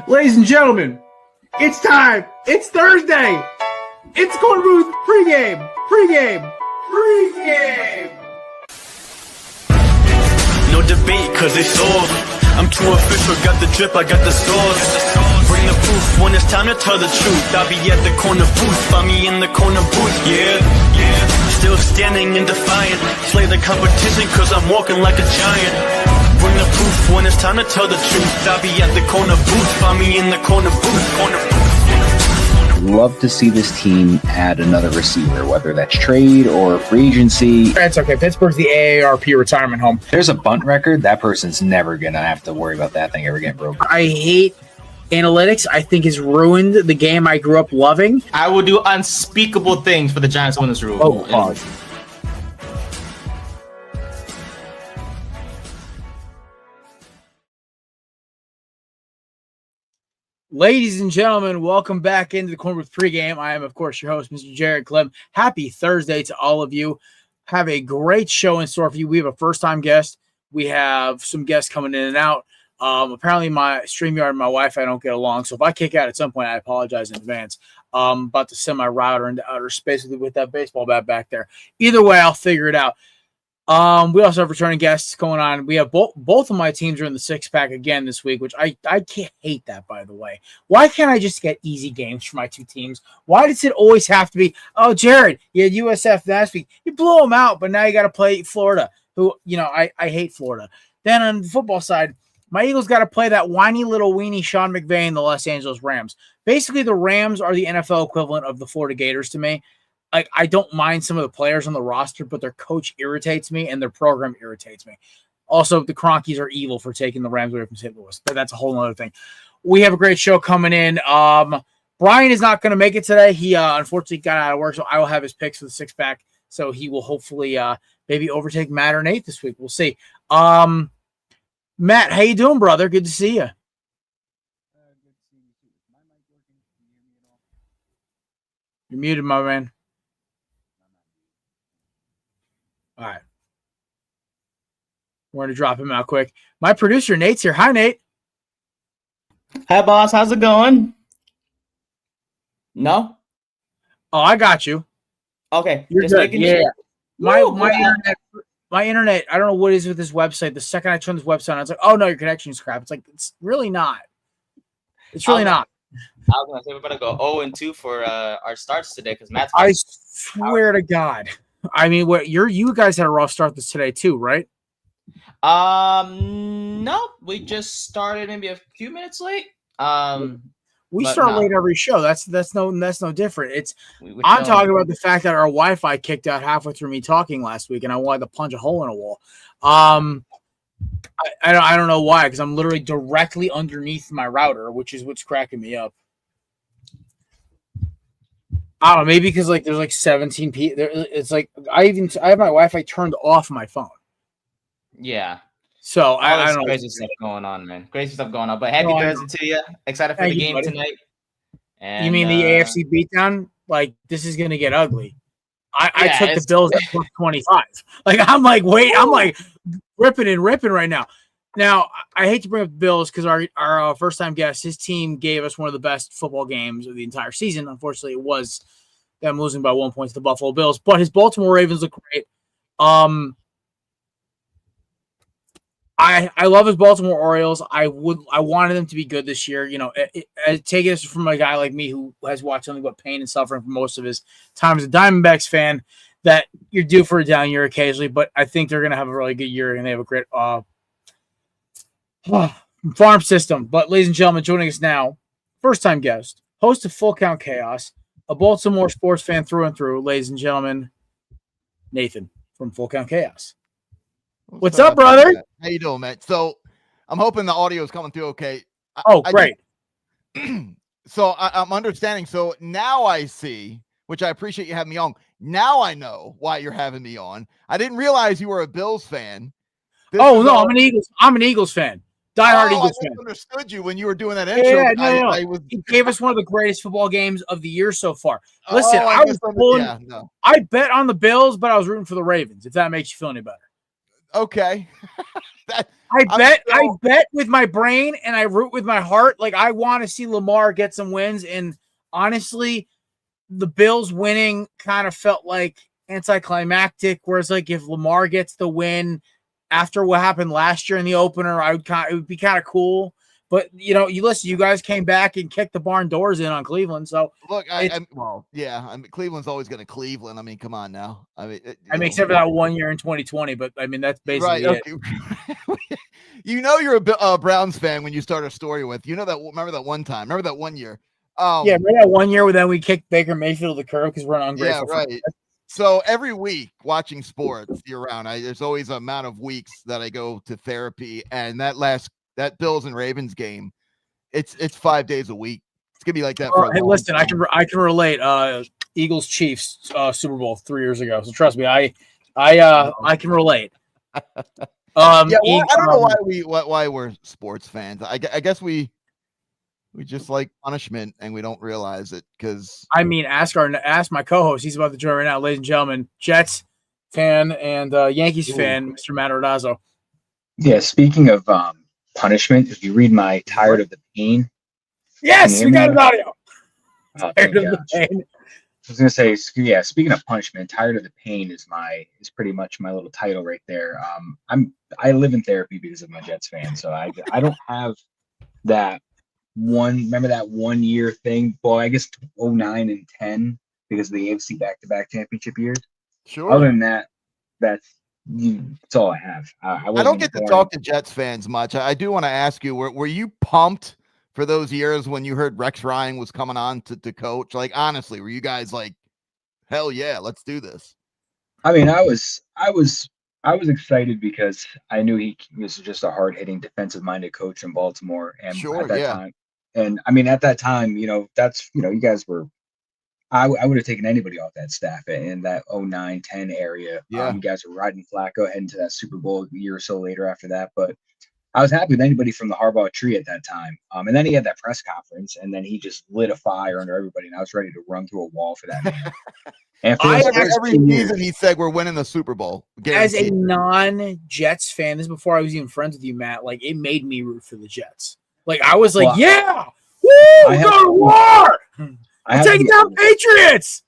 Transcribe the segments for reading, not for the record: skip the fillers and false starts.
Ladies and gentlemen, it's time. It's Thursday. It's Korner Booth pregame. No debate, cause it's all. I'm too official, got the drip, I got the sauce. Bring the proof when it's time to tell the truth. I'll be at the corner booth, find me in the corner booth, yeah. Still standing and defiant. Slay the competition, cause I'm walking like a giant. Bring the proof when it's time to tell the truth. I'll be at the corner booth, find me in the corner booth. Love to see this team add another receiver, whether that's trade or free agency. That's okay. Pittsburgh's the AARP retirement home. There's a bunt record. That person's never going to have to worry about that thing ever getting broken. I hate analytics. I think has ruined the game I grew up loving. I will do unspeakable things for the Giants to win this rule. Oh, Ladies and gentlemen, welcome back into the Korner Booth pregame. I am, of course, your host, Mr. Jared Clem. Happy Thursday to all of you. Have a great show in store for you. We have a first-time guest. We have some guests coming in and out. Apparently, my StreamYard and my Wi-Fi don't get along, so if I kick out at some point, I apologize in advance. About to send my router into outer space with that baseball bat back there. Either way, I'll figure it out. We also have returning guests going on. We have both of my teams are in the six-pack again this week, which I can't hate that, by the way. Why can't I just get easy games for my two teams? Why does it always have to be, oh, Jared, you had USF last week. You blew them out, but now you got to play Florida, who, I hate Florida. Then on the football side, my Eagles got to play that whiny little weenie Sean McVay and the Los Angeles Rams. Basically, the Rams are the NFL equivalent of the Florida Gators to me. I don't mind some of the players on the roster, but their coach irritates me and their program irritates me. Also, the Cronkies are evil for taking the Rams away from St. Louis, but that's a whole other thing. We have a great show coming in. Brian is not going to make it today. He unfortunately got out of work, so I will have his picks for the six-pack, so he will hopefully maybe overtake Matt or Nate this week. We'll see. Matt, how you doing, brother? Good to see you. You're muted, my man. All right. We're going to drop him out quick. My producer, Nate's here. Hi, Nate. Hi, boss. How's it going? No? Oh, I got you. Okay. You're good. Yeah. My internet, I don't know what it is with this website. The second I turn this website on, it's like, oh, no, your connection is crap. It's like, it's really not. It's really not. I was going to say we're going to go 0-2 for our starts today because Matt's. I swear to God. I mean, you guys had a rough start this today too, right? No, we just started maybe a few minutes late. We start late every show. That's no different. I'm talking about the fact that our Wi-Fi kicked out halfway through me talking last week, and I wanted to punch a hole in a wall. I don't know why, because I'm literally directly underneath my router, which is what's cracking me up. I don't know, maybe because there's 17 people. It's like I have my Wi-Fi turned off my phone. Yeah. So I don't know. Crazy stuff going on, man. Crazy stuff going on. But happy Thursday to you. Excited for the game tonight. And, you mean the AFC beatdown? Like this is gonna get ugly. I took the Bills at plus 25. I'm ripping and ripping right now. Now, I hate to bring up the Bills because our first-time guest, his team gave us one of the best football games of the entire season. Unfortunately, it was them losing by 1 point to the Buffalo Bills. But his Baltimore Ravens look great. I love his Baltimore Orioles. I wanted them to be good this year. Taking this from a guy like me who has watched nothing but pain and suffering for most of his time as a Diamondbacks fan, that you're due for a down year occasionally. But I think they're going to have a really good year, and they have a great farm system. But ladies and gentlemen, joining us now, first-time guest, host of Full Count Chaos, a Baltimore sports fan through and through, ladies and gentlemen, Nathan from Full Count Chaos. What's up, brother? How you doing, man? So I'm hoping the audio is coming through okay. Great. So I'm understanding. So now I see, which I appreciate you having me on. Now I know why you're having me on. I didn't realize you were a Bills fan. I'm an Eagles fan. Diehard Eagles fan. I understood you when you were doing that intro. Yeah, no. He gave us one of the greatest football games of the year so far. Listen, I bet on the Bills, but I was rooting for the Ravens, if that makes you feel any better. Okay. I bet with my brain and I root with my heart. Like, I want to see Lamar get some wins. And honestly, the Bills winning kind of felt like anticlimactic. Whereas, like, if Lamar gets the win after what happened last year in the opener, it would be kind of cool. But you guys came back and kicked the barn doors in on Cleveland. So look, Cleveland's always going to Cleveland. I mean, come on now. I mean, except for that 1 year in 2020, but I mean, that's basically it. Okay. You're a Browns fan when you start a story with, remember that one time, remember that 1 year. Remember that 1 year where then we kicked Baker Mayfield to the curb because we're an ungrateful. Yeah, right. So every week watching sports year round, there's always an amount of weeks that I go to therapy, and that Bills and Ravens game, it's 5 days a week. It's gonna be like that. Hey, listen, time. I can relate. Eagles Chiefs Super Bowl 3 years ago. So trust me, I can relate. I don't know why we're sports fans. I guess we just like punishment and we don't realize it because ask my co-host. He's about to join right now, ladies and gentlemen. Jets fan and Yankees fan, Mr. Matt Ordazzo. Yeah, speaking of punishment, if you read my Tired of the Pain. Yes, we got an audio. Tired of the Pain. I was gonna say, yeah. Speaking of punishment, Tired of the Pain is pretty much my little title right there. I live in therapy because of my Jets fan, so I don't have that one. Remember that 1 year thing? Well, I guess 09 and 10 because of the AFC back-to-back championship years. Sure. Other than that, that's all I have. I don't get to talk to Jets fans much. I do want to ask you: Were you pumped for those years when you heard Rex Ryan was coming on to coach? Like, honestly, were you guys like, hell yeah, let's do this? I mean, I was excited because I knew he was just a hard-hitting, defensive-minded coach in Baltimore, and at that time, and I mean, at that time, you guys were. I would have taken anybody off that staff in that 09, 10 area. Yeah, you guys were riding Flacco heading to that Super Bowl a year or so later after that, but I was happy with anybody from the Harbaugh tree at that time. And then he had that press conference, and then he just lit a fire under everybody, and I was ready to run through a wall for that man. And for every season he said we're winning the Super Bowl. Guaranteed. As a non-Jets fan, this is before I was even friends with you, Matt. Like, it made me root for the Jets. Like, I was like, yeah, woo, we're going to war. I'm taking down Patriots.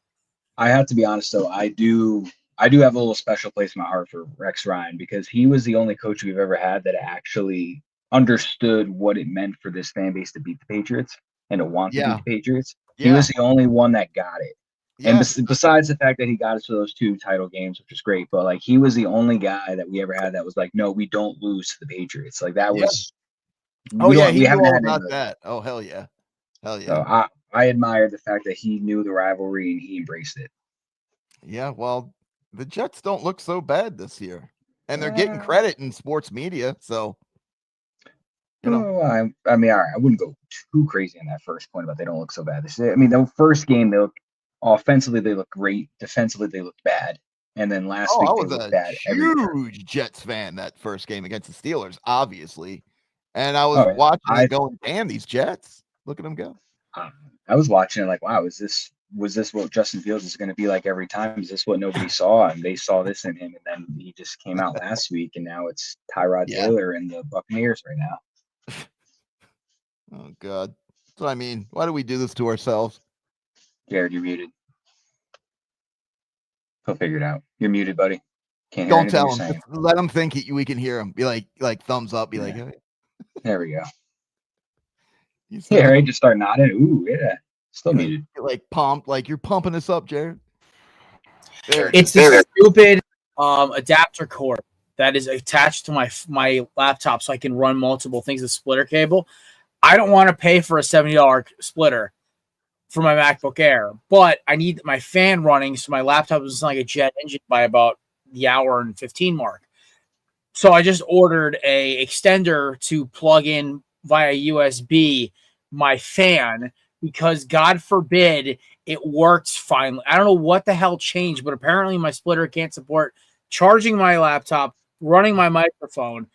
I have to be honest, though. I do have a little special place in my heart for Rex Ryan because he was the only coach we've ever had that actually understood what it meant for this fan base to beat the Patriots and to want to beat the Patriots. He was the only one that got it. Yeah. And besides the fact that he got us to those 2 title games, which is great, but like he was the only guy that we ever had that was like, no, we don't lose to the Patriots. Like that was. Oh yeah, he knew all about that. Oh hell yeah, hell yeah. So I admire the fact that he knew the rivalry and he embraced it. Yeah, well, the Jets don't look so bad this year, and they're getting credit in sports media. So, I mean, all right, I wouldn't go too crazy on that first point about they don't look so bad. I mean, the first game, offensively they look great, defensively they look bad, and then last week they looked bad. Huge Jets fan that first game against the Steelers, obviously, and I was watching it going, damn, these Jets, look at them go. I was watching it like, wow, was this what Justin Fields is going to be like every time? Is this what nobody saw? And they saw this in him, and then he just came out last week, and now it's Tyrod Taylor and the Buccaneers right now. Oh, God. That's what I mean. Why do we do this to ourselves? Jared, you're muted. He'll figure it out. You're muted, buddy. Can't Don't tell him. Let him think we can hear him. Be like thumbs up. Be like, hey. There we go. Yeah, right. Just start nodding. Ooh, yeah. Still muted. Like pumped. Like you're pumping us up, Jared. It's the stupid adapter cord that is attached to my laptop so I can run multiple things with splitter cable. I don't want to pay for a $70 splitter for my MacBook Air, but I need my fan running so my laptop is like a jet engine by about the hour and 15 mark. So I just ordered a extender to plug in via USB my fan because God forbid it works finally. I don't know what the hell changed, but apparently my splitter can't support charging my laptop, running my microphone,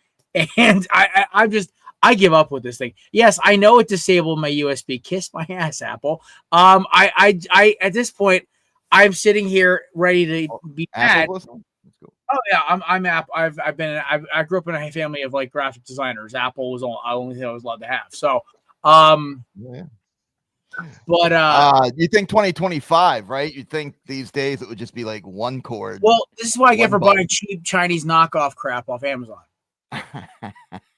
and I give up with this thing. Yes, I know it disabled my USB. Kiss my ass, Apple. I at this point I'm sitting here ready to be mad. Oh yeah, I'm App. I grew up in a family of like graphic designers. Apple was all I only thing I was allowed to have. So, Yeah. but You think 2025, right? You think these days it would just be like one cord. well, this is what I get for button. buying cheap Chinese knockoff crap off Amazon.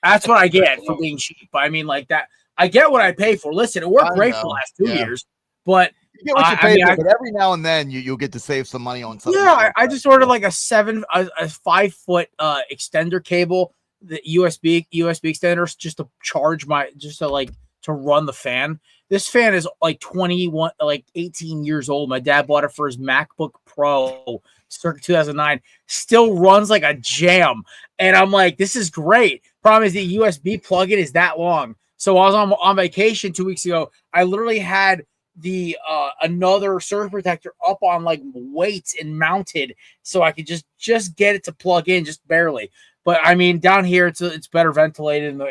That's what I get for being cheap. I mean, like that. I get what I pay for. Listen, it worked great for the last 2 years, but you get what you pay for. But every now and then you'll get to save some money on something. Yeah, I just ordered like a 5-foot extender cable, the USB extenders, just to charge to run the fan. This fan is like 21, like 18 years old. My dad bought it for his MacBook Pro, circa 2009. Still runs like a jam, and I'm like, this is great. Problem is the USB plug-in is that long. So I was on vacation 2 weeks ago. I literally had the another surge protector up on like weights and mounted so I could just get it to plug in just barely. But I mean, down here it's better ventilated and the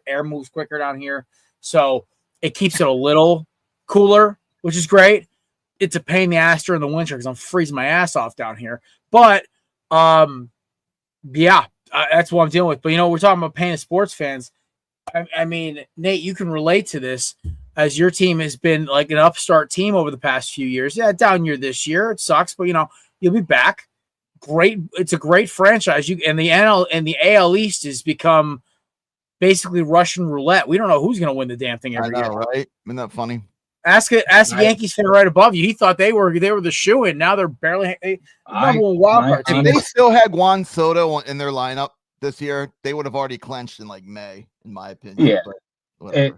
air moves quicker down here, so it keeps it a little cooler, which is great. It's a pain in the ass during the winter because I'm freezing my ass off down here. But yeah, that's what I'm dealing with. But we're talking about pain of sports fans. I mean, Nate, you can relate to this as your team has been like an upstart team over the past few years. Yeah, down year this year. It sucks, but you'll be back. Great. It's a great franchise. And the NL and the AL East has become basically Russian roulette. We don't know who's going to win the damn thing every year. Right? Isn't that funny? Ask a Yankees fan right above you. He thought they were the shoe-in. Now they're barely number one wild card team. If they still had Juan Soto in their lineup this year, they would have already clinched in like May, in my opinion. Yeah.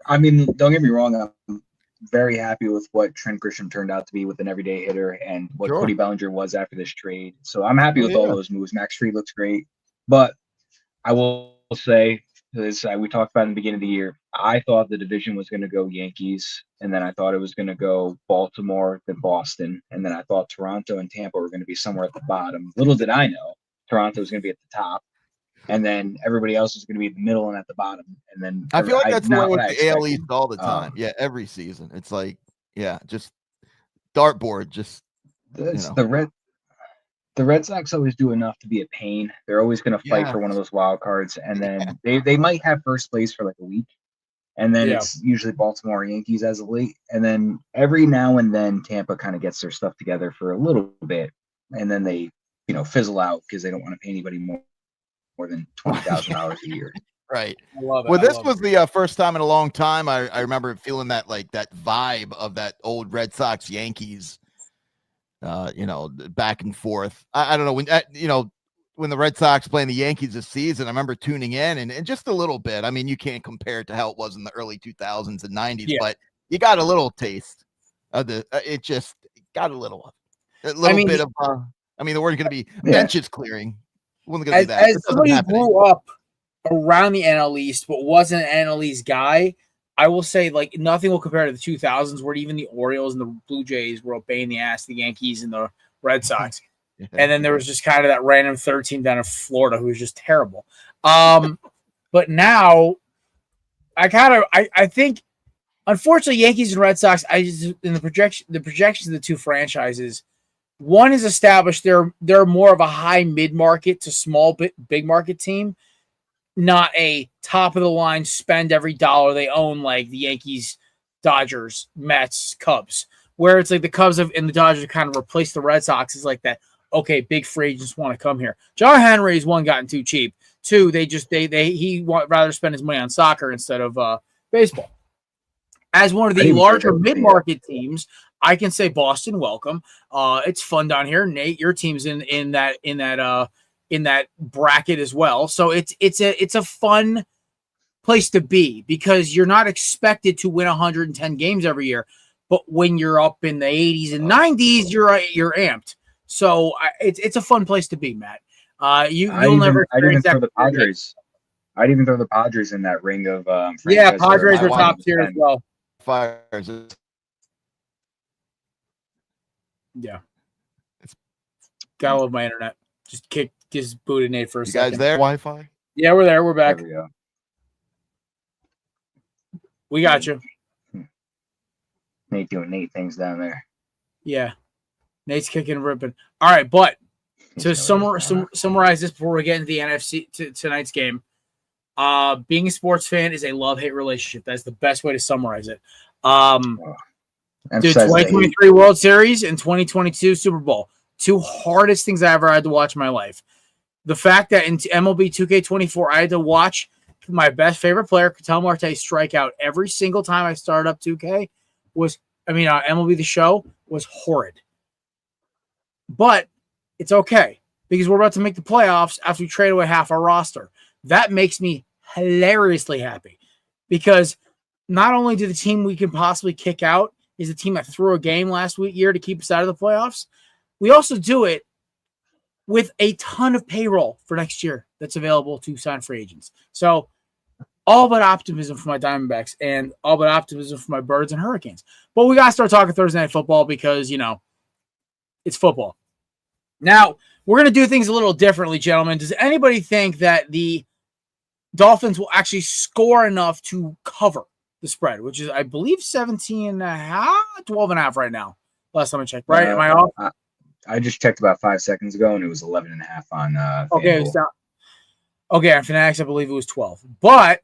I mean, don't get me wrong. I'm very happy with what Trent Grisham turned out to be with an everyday hitter and what Cody Bellinger was after this trade. So I'm happy with all those moves. Max Fried looks great. But I will say, as we talked about in the beginning of the year, I thought the division was going to go Yankees, and then I thought it was going to go Baltimore, then Boston, and then I thought Toronto and Tampa were going to be somewhere at the bottom. Little did I know Toronto was going to be at the top, and then everybody else is going to be in the middle and at the bottom. And then I feel like that's the way with the AL East all the time. Every season. It's like, just dartboard. Just the Red Sox always do enough to be a pain. They're always going to fight for one of those wild cards, and then they might have first place for like a week, and then it's usually Baltimore Yankees as of late, and then every now and then Tampa kind of gets their stuff together for a little bit, and then they fizzle out because they don't want to pay anybody more than $20,000 a year. Right. I love it. Well, this was the first time in a long time I remember feeling that vibe of that old Red Sox Yankees. Back and forth. I don't know when the Red Sox playing the Yankees this season. I remember tuning in and just a little bit. I mean, you can't compare it to how it was in the early 2000s and 90s, but you got a little taste of it just got a little bit of. I mean, the word's going to be benches clearing. Wasn't going to be that. As somebody who grew up around the NL East, but wasn't an NL East guy, I will say, like, nothing will compare to the 2000s where even the Orioles and the Blue Jays were obeying the ass of the Yankees and the Red Sox. And then there was just kind of that random third team down in Florida who was just terrible. But now, I think, unfortunately, Yankees and Red Sox, in the projections of the two franchises, one is established they're more of a high mid-market to small big market team, not a top-of-the-line, spend every dollar they own like the Yankees, Dodgers, Mets, Cubs, where it's like the Cubs and the Dodgers kind of replaced the Red Sox. Is like that, okay, big free agents want to come here. John Henry's one gotten too cheap. Two, he rather spend his money on soccer instead of baseball. As one of the larger mid-market teams, I can say Boston, welcome. It's fun down here. Nate, your team's in that bracket as well. So it's a fun place to be because you're not expected to win 110 games every year, but when you're up in the 80s and 90s, you're amped. So it's a fun place to be, Matt. You'll never experience that. I'd even throw the Padres in that ring of Padres are top tier as well. Fires. Yeah. Gotta love my internet. Just booted Nate for a second. You guys there? Wi-Fi? Yeah, we're there. We're back. There we go. We got you. Nate doing Nate things down there. Yeah. Nate's kicking and ripping. All right, but To summarize this before we get into the NFC tonight's game, being a sports fan is a love-hate relationship. That's the best way to summarize it. Dude, 2023 World Series and 2022 Super Bowl. Two hardest things I ever had to watch in my life. The fact that in MLB 2K24, I had to watch my best favorite player, Ketel Marte, strike out every single time I started up 2K MLB The Show was horrid. But it's okay because we're about to make the playoffs after we trade away half our roster. That makes me hilariously happy because not only do the team we can possibly kick out is the team that threw a game last year to keep us out of the playoffs, we also do it with a ton of payroll for next year that's available to sign free agents. So all but optimism for my Diamondbacks and all but optimism for my Birds and Hurricanes. But we got to start talking Thursday Night Football because, it's football. Now, we're going to do things a little differently, gentlemen. Does anybody think that the Dolphins will actually score enough to cover the spread, which is, I believe, 12.5 right now. Last time I checked, right? Am I off? I just checked about 5 seconds ago, and it was 11.5 on okay, it was down. Okay, on Fanatics, I believe it was 12. But,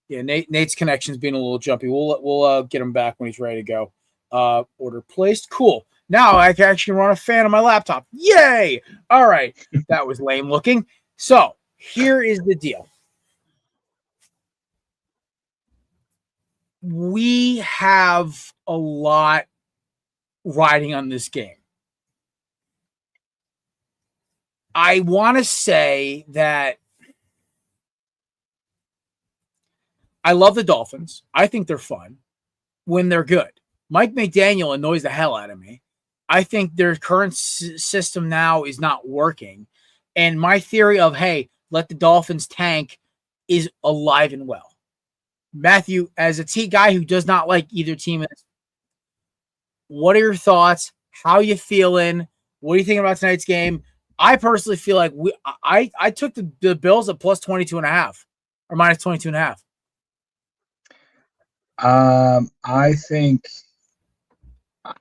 yeah, Nate's connection's being a little jumpy. We'll get him back when he's ready to go. Order placed. Cool. Now I can actually run a fan on my laptop. Yay! All right. That was lame looking. So here is the deal. We have a lot riding on this game. I want to say that I love the Dolphins. I think they're fun when they're good. Mike McDaniel annoys the hell out of me. I think their current system now is not working. And my theory of, hey, let the Dolphins tank is alive and well. Matthew, as a guy who does not like either team, what are your thoughts? How are you feeling? What are you thinking about tonight's game? I personally feel like I took the Bills at plus 22.5 or minus 22.5. I think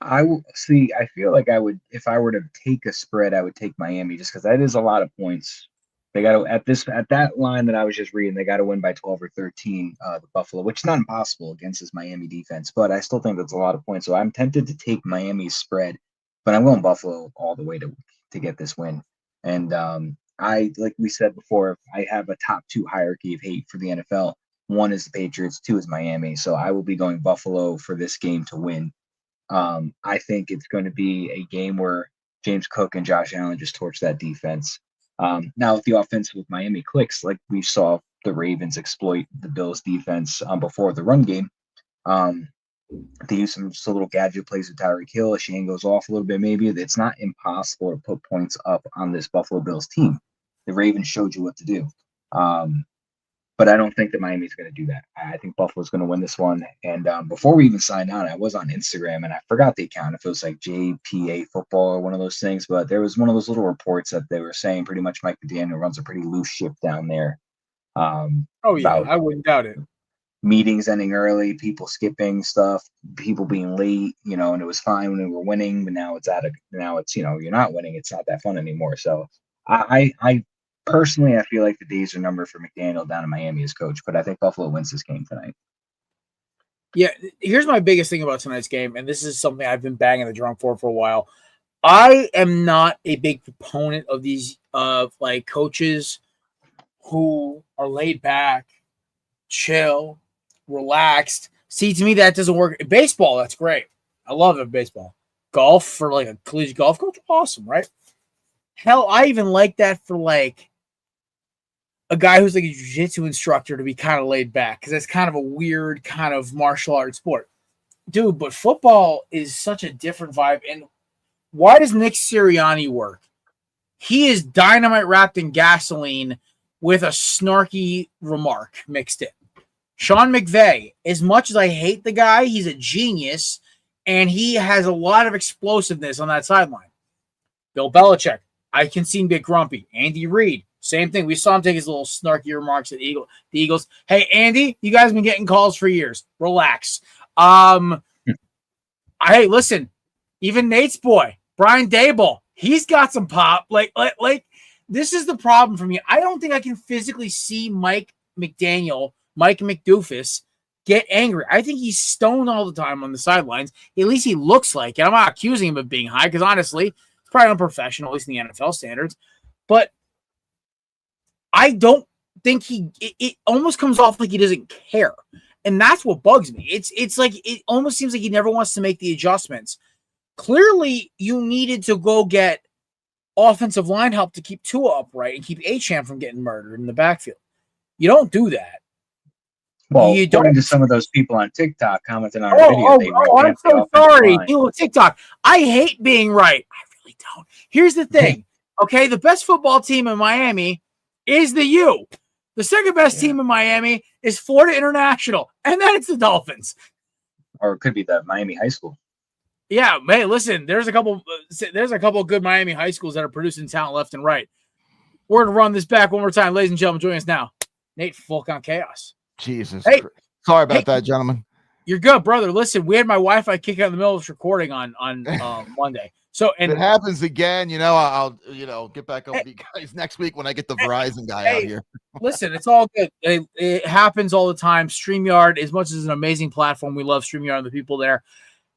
I will see. I feel like I would, if I were to take a spread, I would take Miami just because that is a lot of points. They got to at that line that I was just reading, they got to win by 12 or 13. The Buffalo, which is not impossible against this Miami defense, but I still think that's a lot of points. So I'm tempted to take Miami's spread, but I'm going Buffalo all the way to get this win. And I, like we said before, I have a top two hierarchy of hate for the NFL. One is the Patriots, two is Miami. So I will be going Buffalo for this game to win. I think it's going to be a game where James Cook and Josh Allen just torch that defense. Now, if the offense with Miami clicks, like we saw the Ravens exploit the Bills defense before the run game, they use some little gadget plays with Tyreek Hill. Shane goes off a little bit, maybe. It's not impossible to put points up on this Buffalo Bills team. The Ravens showed you what to do. But I don't think that Miami's going to do that. I think Buffalo's going to win this one. And before we even signed on, I was on Instagram, and I forgot the account, if it was like JPA Football or one of those things. But there was one of those little reports that they were saying pretty much Mike McDaniel runs a pretty loose ship down there. I wouldn't doubt it. Meetings ending early, people skipping stuff, people being late, and it was fine when we were winning, but now it's you're not winning. It's not that fun anymore. So I personally, I feel like the days are numbered for McDaniel down in Miami as coach, but I think Buffalo wins this game tonight. Yeah, here's my biggest thing about tonight's game, and this is something I've been banging the drum for a while. I am not a big proponent of these coaches who are laid back, chill, relaxed. See, to me, that doesn't work. Baseball, that's great. I love it. Baseball. Golf, for like a collegiate golf coach, awesome, right? Hell, I even like that for like a guy who's like a jiu-jitsu instructor to be kind of laid back, because that's kind of a weird kind of martial arts sport. Dude, but football is such a different vibe. And why does Nick Sirianni work? He is dynamite wrapped in gasoline with a snarky remark mixed in. Sean McVay, as much as I hate the guy, he's a genius, and he has a lot of explosiveness on that sideline. Bill Belichick, I can see him get grumpy. Andy Reid, same thing. We saw him take his little snarky remarks at the Eagles. Hey, Andy, you guys have been getting calls for years. Relax. Hey, listen, even Nate's boy, Brian Dable, He's got some pop. Like this is the problem for me. I don't think I can physically see Mike McDoofus get angry. I think he's stoned all the time on the sidelines. At least he looks like it. I'm not accusing him of being high because honestly, it's probably unprofessional, at least in the NFL standards. But I don't think it almost comes off like he doesn't care. And that's what bugs me. It's like it almost seems like he never wants to make the adjustments. Clearly, you needed to go get offensive line help to keep Tua upright and keep Achane from getting murdered in the backfield. You don't do that. Well, according to some of those people on TikTok commenting on our video, I'm so sorry. TikTok. I hate being right. I really don't. Here's the thing. Okay, the best football team in Miami is the U. The second best team in Miami is Florida International, and then it's the Dolphins. Or it could be the Miami High School. Yeah, man, listen, there's a couple of good Miami high schools that are producing talent left and right. We're going to run this back one more time. Ladies and gentlemen, join us now. Nate Volcon Chaos. Jesus. Hey, sorry about that, gentlemen. You're good, brother. Listen, we had my Wi-Fi kick out in the middle of this recording on Monday. So, and if it happens again, I'll get back up with you guys next week when I get the Verizon guy out here. Listen, it's all good. It happens all the time. StreamYard, as much as an amazing platform, we love StreamYard and the people there.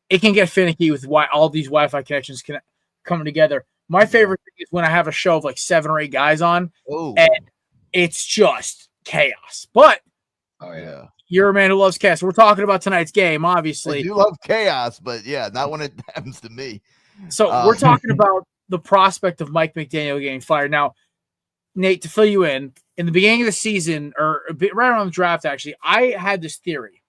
It can get finicky with why all these Wi-Fi connections coming together. My favorite thing is when I have a show of like 7 or 8 guys on, and it's just chaos. But you're a man who loves chaos. We're talking about tonight's game, obviously. I do love chaos, but not when it happens to me. So we're talking about the prospect of Mike McDaniel getting fired. Now, Nate, to fill you in the beginning of the season, or a bit right around the draft, actually, I had this theory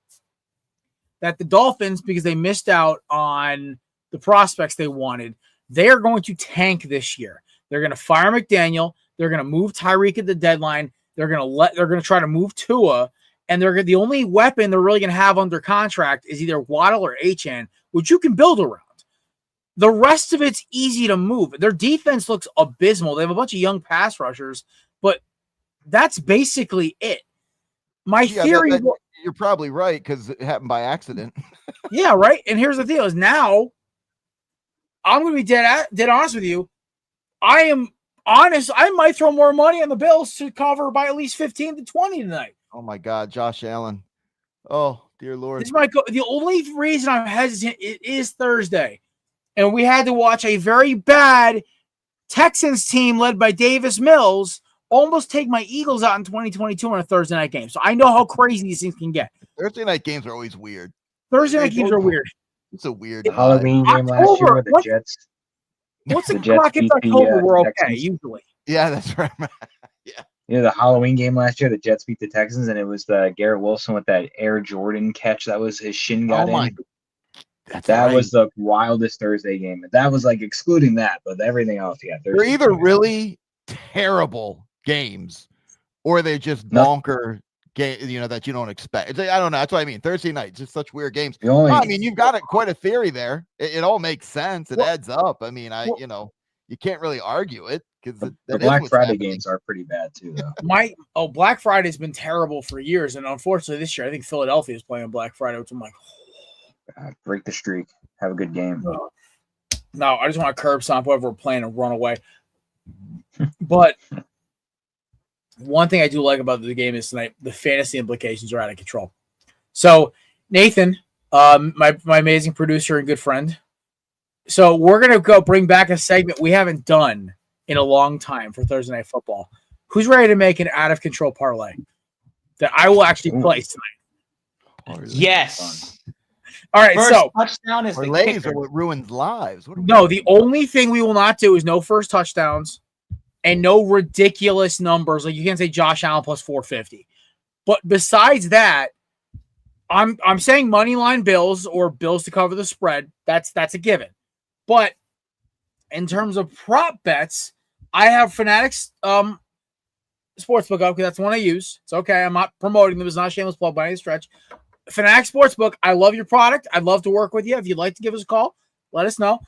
that the Dolphins, because they missed out on the prospects they wanted, they are going to tank this year. They're going to fire McDaniel. They're going to move Tyreek at the deadline. They're going to try to move Tua, and the only weapon they're really going to have under contract is either Waddle or Achane, which you can build around. The rest of it's easy to move. Their defense looks abysmal. They have a bunch of young pass rushers, but that's basically it. My theory... You're probably right because it happened by accident. Yeah, right. And here's the deal: is now I'm going to be dead honest with you. I am honest. I might throw more money on the Bills to cover by at least 15 to 20 tonight. Oh my God, Josh Allen! Oh dear Lord! This might go. The only reason I'm hesitant is Thursday, and we had to watch a very bad Texans team led by Davis Mills almost take my Eagles out in 2022 on a Thursday night game. So I know how crazy these things can get. Thursday night games are always weird. Thursday night games are weird. It's a weird Halloween game last year with the Jets. What's the clock in October? We're okay, Texans. Usually. Yeah, that's right. Yeah. The Halloween game last year, the Jets beat the Texans, and it was the Garrett Wilson with that Air Jordan catch. That was his shin got in. That was the wildest Thursday game. That was like excluding that, but everything else, They're either really terrible games or they just bonker game, that you don't expect. I don't know. That's what I mean. Thursday night, just such weird games. You've got quite a theory there. It all makes sense. It adds up. I mean, you can't really argue it because the Black Friday games are pretty bad too, though. Black Friday's been terrible for years, and unfortunately this year I think Philadelphia is playing on Black Friday, which I'm like, break the streak. Have a good game. No, I just want to curb stomp whoever we're playing and run away. But one thing I do like about the game is tonight, the fantasy implications are out of control. So Nathan, my amazing producer and good friend. So we're going to bring back a segment we haven't done in a long time for Thursday Night Football. Who's ready to make an out of control parlay that I will actually place tonight? Yes. All right. First so touchdown is parlays are what ruins lives. The only thing we will not do is no first touchdowns. And no ridiculous numbers. Like you can't say Josh Allen plus 450. But besides that, I'm saying money line Bills or Bills to cover the spread. That's a given. But in terms of prop bets, I have Fanatics Sportsbook up because that's the one I use. It's okay. I'm not promoting them. It's not a shameless plug by any stretch. Fanatics Sportsbook, I love your product. I'd love to work with you. If you'd like to give us a call, let us know.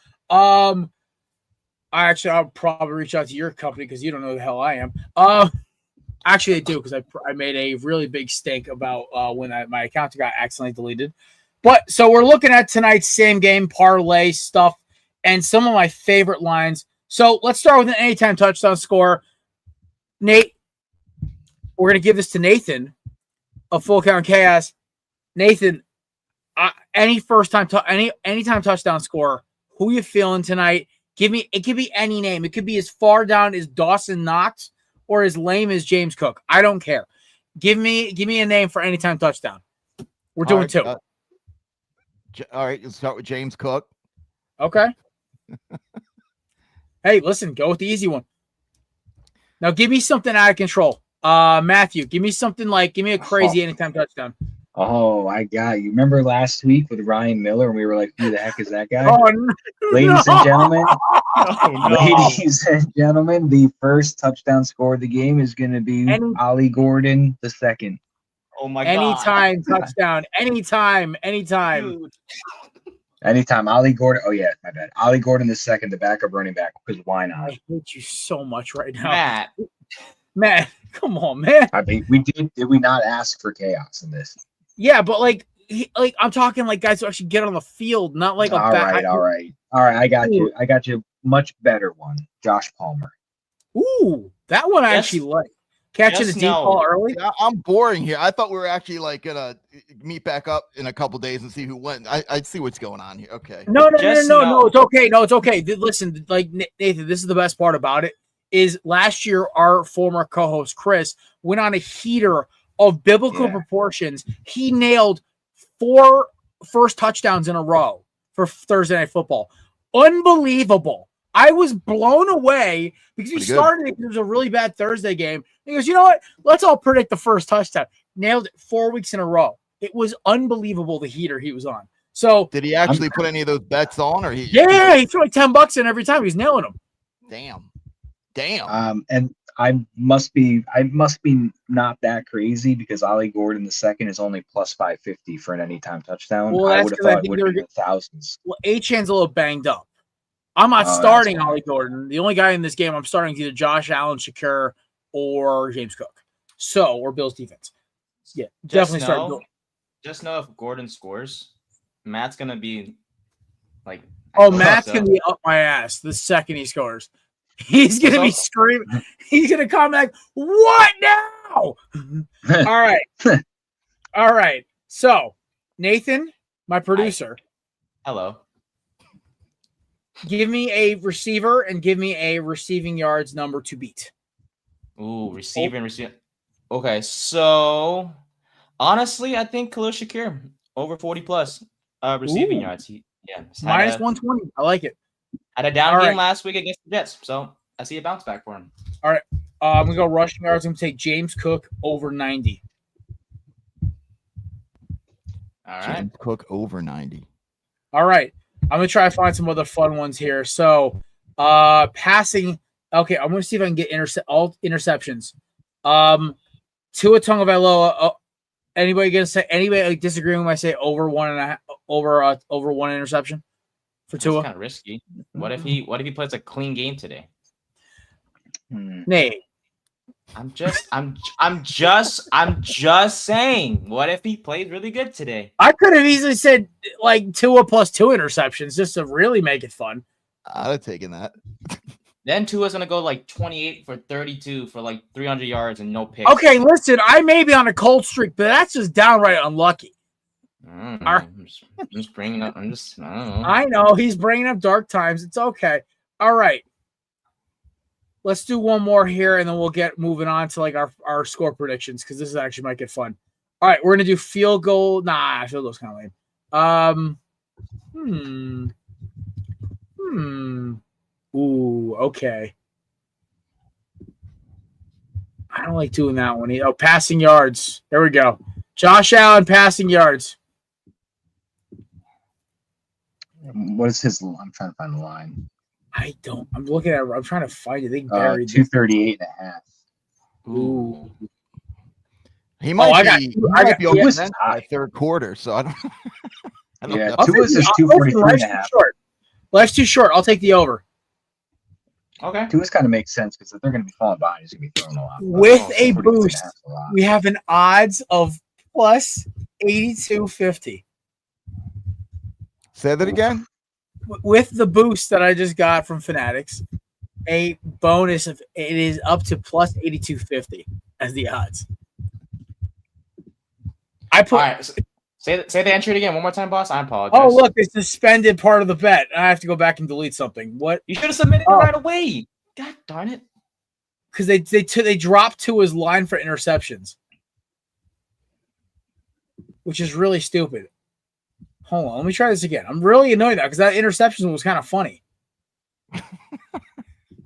I'll probably reach out to your company because you don't know who the hell I am. Actually, I do because I made a really big stink about when my account got accidentally deleted. But so we're looking at tonight's same game parlay stuff and some of my favorite lines. So let's start with an anytime touchdown score. Nate, we're going to give this to Nathan of Full Count Chaos. Nathan, any anytime touchdown score, who you feeling tonight? It could be any name. It could be as far down as Dawson Knox or as lame as James Cook. I don't care. Give me a name for anytime touchdown. We're doing two. All right, let's start with James Cook. Okay. Hey, listen, go with the easy one. Now give me something out of control. Matthew, give me a crazy anytime touchdown. Oh, I got you. Remember last week with Ryan Miller, and we were like, "Who the heck is that guy?" Oh, no. Ladies and gentlemen, Oh, no. ladies and gentlemen, the first touchdown score of the game is going to be Ollie Gordon II. Oh my god. Anytime touchdown. Anytime. Dude. Anytime Ollie Gordon. Oh yeah, my bad. Ollie Gordon II, the backup running back. Because why not? I hate you so much right now, Matt. Come on, man. I mean, we did we not ask for chaos in this? Yeah, but I'm talking like guys who actually get on the field, not like all right. I got you. I got you. Much better one. Josh Palmer. Ooh, that one I actually like. Catching the deep ball early. I'm boring here. I thought we were actually gonna meet back up in a couple days and see who went. I'd see what's going on here. Okay. No. It's okay. No, it's okay. Listen, Nathan, this is the best part about it. Is last year our former co-host Chris went on a heater of biblical proportions. He nailed 4 first touchdowns in a row for Thursday Night Football. Unbelievable. I was blown away because he started it. It was a really bad Thursday game. He goes, you know what? Let's all predict the first touchdown. Nailed it 4 weeks in a row. It was unbelievable, the heater he was on. So did he actually put any of those bets on, or he threw like $10 in every time. He's nailing them. Damn. And I must be not that crazy because Ollie Gordon II is only plus 550 for an anytime touchdown. Well, I would have thought it would have been thousands. Well, Achan's a little banged up. I'm not starting Ollie Gordon. The only guy in this game I'm starting is either Josh Allen, Shakur, or James Cook. Or Bill's defense. Yeah, definitely start Bill. Just know if Gordon scores, Matt's gonna be like. Matt's gonna be up my ass the second he scores. He's gonna be screaming. He's gonna come back. What now? All right. So, Nathan, my producer. Hello. Give me a receiver and give me a receiving yards number to beat. Ooh, receiver and receiver. Okay, so honestly, I think Khalil Shakir over 40 plus receiving yards. Minus 120. I like it. Had a down game last week against the Jets, so I see a bounce back for him. All right. I'm going to go rushing yards. I'm going to take James Cook over 90. All right. James Cook over 90. All right. I'm going to try to find some other fun ones here. So, passing. Okay, I'm going to see if I can get all interceptions. Tua Tagovailoa. Anybody disagreeing when I say over 1.5 over 1 interception for Tua? That's kind of risky. What if he plays a clean game today? Nate. I'm just saying. What if he plays really good today? I could have easily said like Tua plus 2 interceptions just to really make it fun. I'd have taken that. Then Tua's gonna go like 28 for 32 for like 300 yards and no picks. Okay, listen, I may be on a cold streak, but that's just downright unlucky. I'm just bringing up. I don't know. I know he's bringing up dark times. It's okay. All right. Let's do one more here, and then we'll get moving on to like our score predictions because this actually might get fun. All right, we're gonna do field goal. Nah, field goal's kind of lame. Ooh, okay. I don't like doing that one. Passing yards. There we go. Josh Allen passing yards. What is his? I'm trying to find the line. I don't. I'm looking at it. I'm trying to find it. They buried 238.5. Ooh. He might be over by third quarter, so I don't know. Tua's is 243.5. Life's too short. I'll take the over. Okay. Tua's kind of makes sense because if they're going to be falling behind, he's going to be throwing a lot. With a boost, we have an odds of plus 82.50. Say that again. With the boost that I just got from Fanatics, a bonus of it is up to plus 8250 as the odds. I put. All right. Say the entry again one more time, boss. I apologize. Oh, look, they suspended part of the bet. I have to go back and delete something. What? You should have submitted it right away. God darn it. Because they dropped to his line for interceptions, which is really stupid. Hold on, let me try this again. I'm really annoyed now because that interception was kind of funny.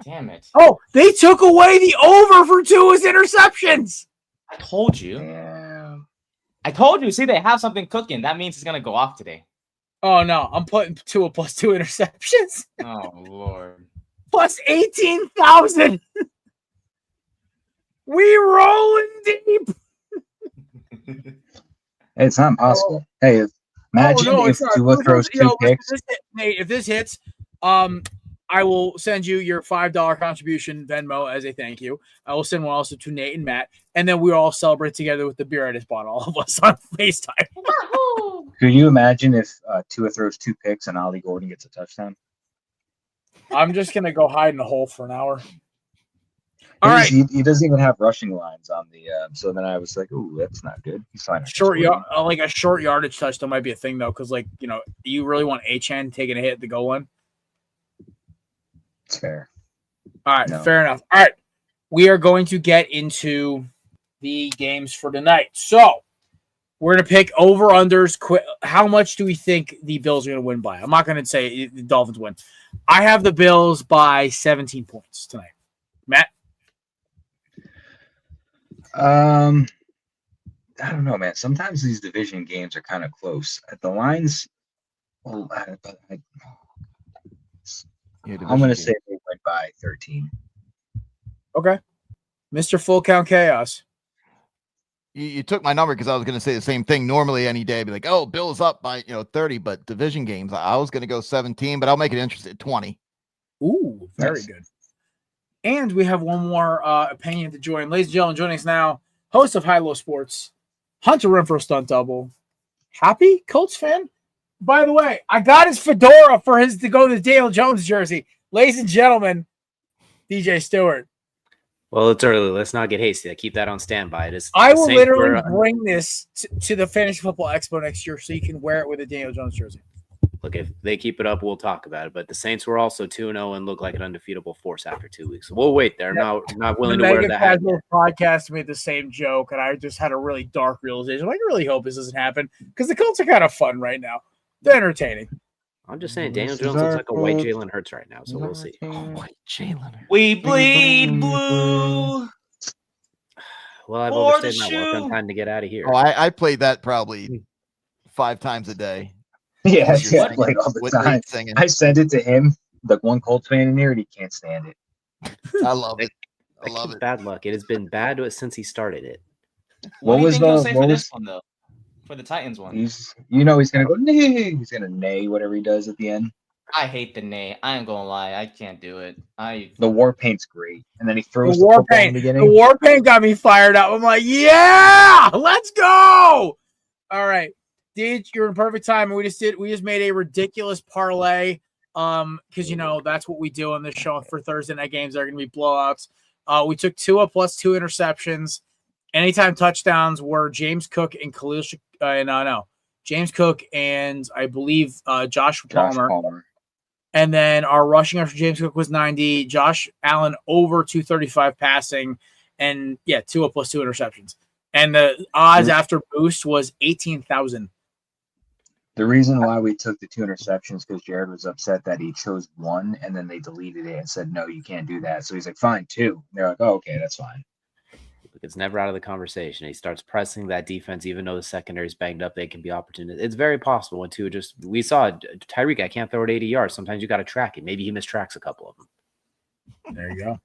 Damn it. Oh, they took away the over for Tua's interceptions. I told you. Damn. I told you. See, they have something cooking. That means it's going to go off today. Oh, no. I'm putting Tua plus 2 interceptions. Oh, Lord. Plus 18,000. We rolling deep. Hey, it's not impossible. Hey, imagine if Tua throws 2 picks. Nate, if this hits, I will send you your $5 contribution Venmo as a thank you. I will send one also to Nate and Matt, and then we all celebrate together with the beer I just bought all of us on FaceTime. Could you imagine if Tua throws 2 picks and Ollie Gordon gets a touchdown? I'm just gonna go hide in a hole for an hour. All right. He doesn't even have rushing lines on the. So then I was like, "Ooh, that's not good." He's fine. Like a short yardage touchdown might be a thing though, because you really want Achane taking a hit at the goal line. It's fair. All right, fair enough. All right, we are going to get into the games for tonight. So we're going to pick over-unders. How much do we think the Bills are going to win by? I'm not going to say the Dolphins win. I have the Bills by 17 points tonight. Matt? I don't know, man. Sometimes these division games are kind of close. The lines, I'm going to say they went by 13. Okay. Mr. Full Count Chaos. You took my number because I was going to say the same thing. Normally, any day, I'd be like, "Oh, Bills up by 30," but division games, I was going to go 17, but I'll make it interesting. 20. Ooh, very good. And we have one more opinion to join, ladies and gentlemen. Joining us now, host of High Low Sports, Hunter Renfrow Stunt Double. Happy Colts fan. By the way, I got his fedora for his to go to the Daniel Jones jersey, ladies and gentlemen. DJ Stewart. Well, it's early. Let's not get hasty. I keep that on standby. I will literally bring this to the Fantasy Football Expo next year so you can wear it with a Daniel Jones jersey. Look, if they keep it up, we'll talk about it. But the Saints were also 2-0 and look like an undefeatable force after 2 weeks. So we'll wait there. Not willing to wear the hat. The podcast made the same joke, and I just had a really dark realization. I really hope this doesn't happen because the Colts are kind of fun right now. They're entertaining. I'm just saying, Daniel Jones looks like a white Jalen Hurts right now, so we'll see. White Jalen. We bleed blue. Well, I've overstayed my welcome time to get out of here. Oh, I played that probably 5 times a day. Yeah, like all the time. I sent it to him, the one Colts fan in here, and he can't stand it. I love it. I love it. Bad luck. It has been bad since he started it. What do you think he'll say for this one, though? For the Titans one. He's going to go, nay. He's going to nay whatever he does at the end. I hate the nay. I ain't going to lie. I can't do it. The war paint's great. And then he throws the war paint. The war paint got me fired up. I'm like, yeah, let's go. All right. You're in perfect time. We just made a ridiculous parlay. Because that's what we do on this show for Thursday night games. They're going to be blowouts. We took Tua plus 2 interceptions. Anytime touchdowns were James Cook and James Cook and I believe Josh Palmer. And then our rushing after James Cook was 90. Josh Allen over 235 passing. And Tua plus 2 interceptions. And the odds after boost was 18,000. The reason why we took the 2 interceptions because Jared was upset that he chose 1 and then they deleted it and said, no, you can't do that. So he's like, fine, 2. And they're like, oh, okay, that's fine. It's never out of the conversation. He starts pressing that defense, even though the secondary is banged up, they can be opportunistic. It's very possible when we saw Tyreek, I can't throw it 80 yards. Sometimes you got to track it. Maybe he mistracks a couple of them. There you go.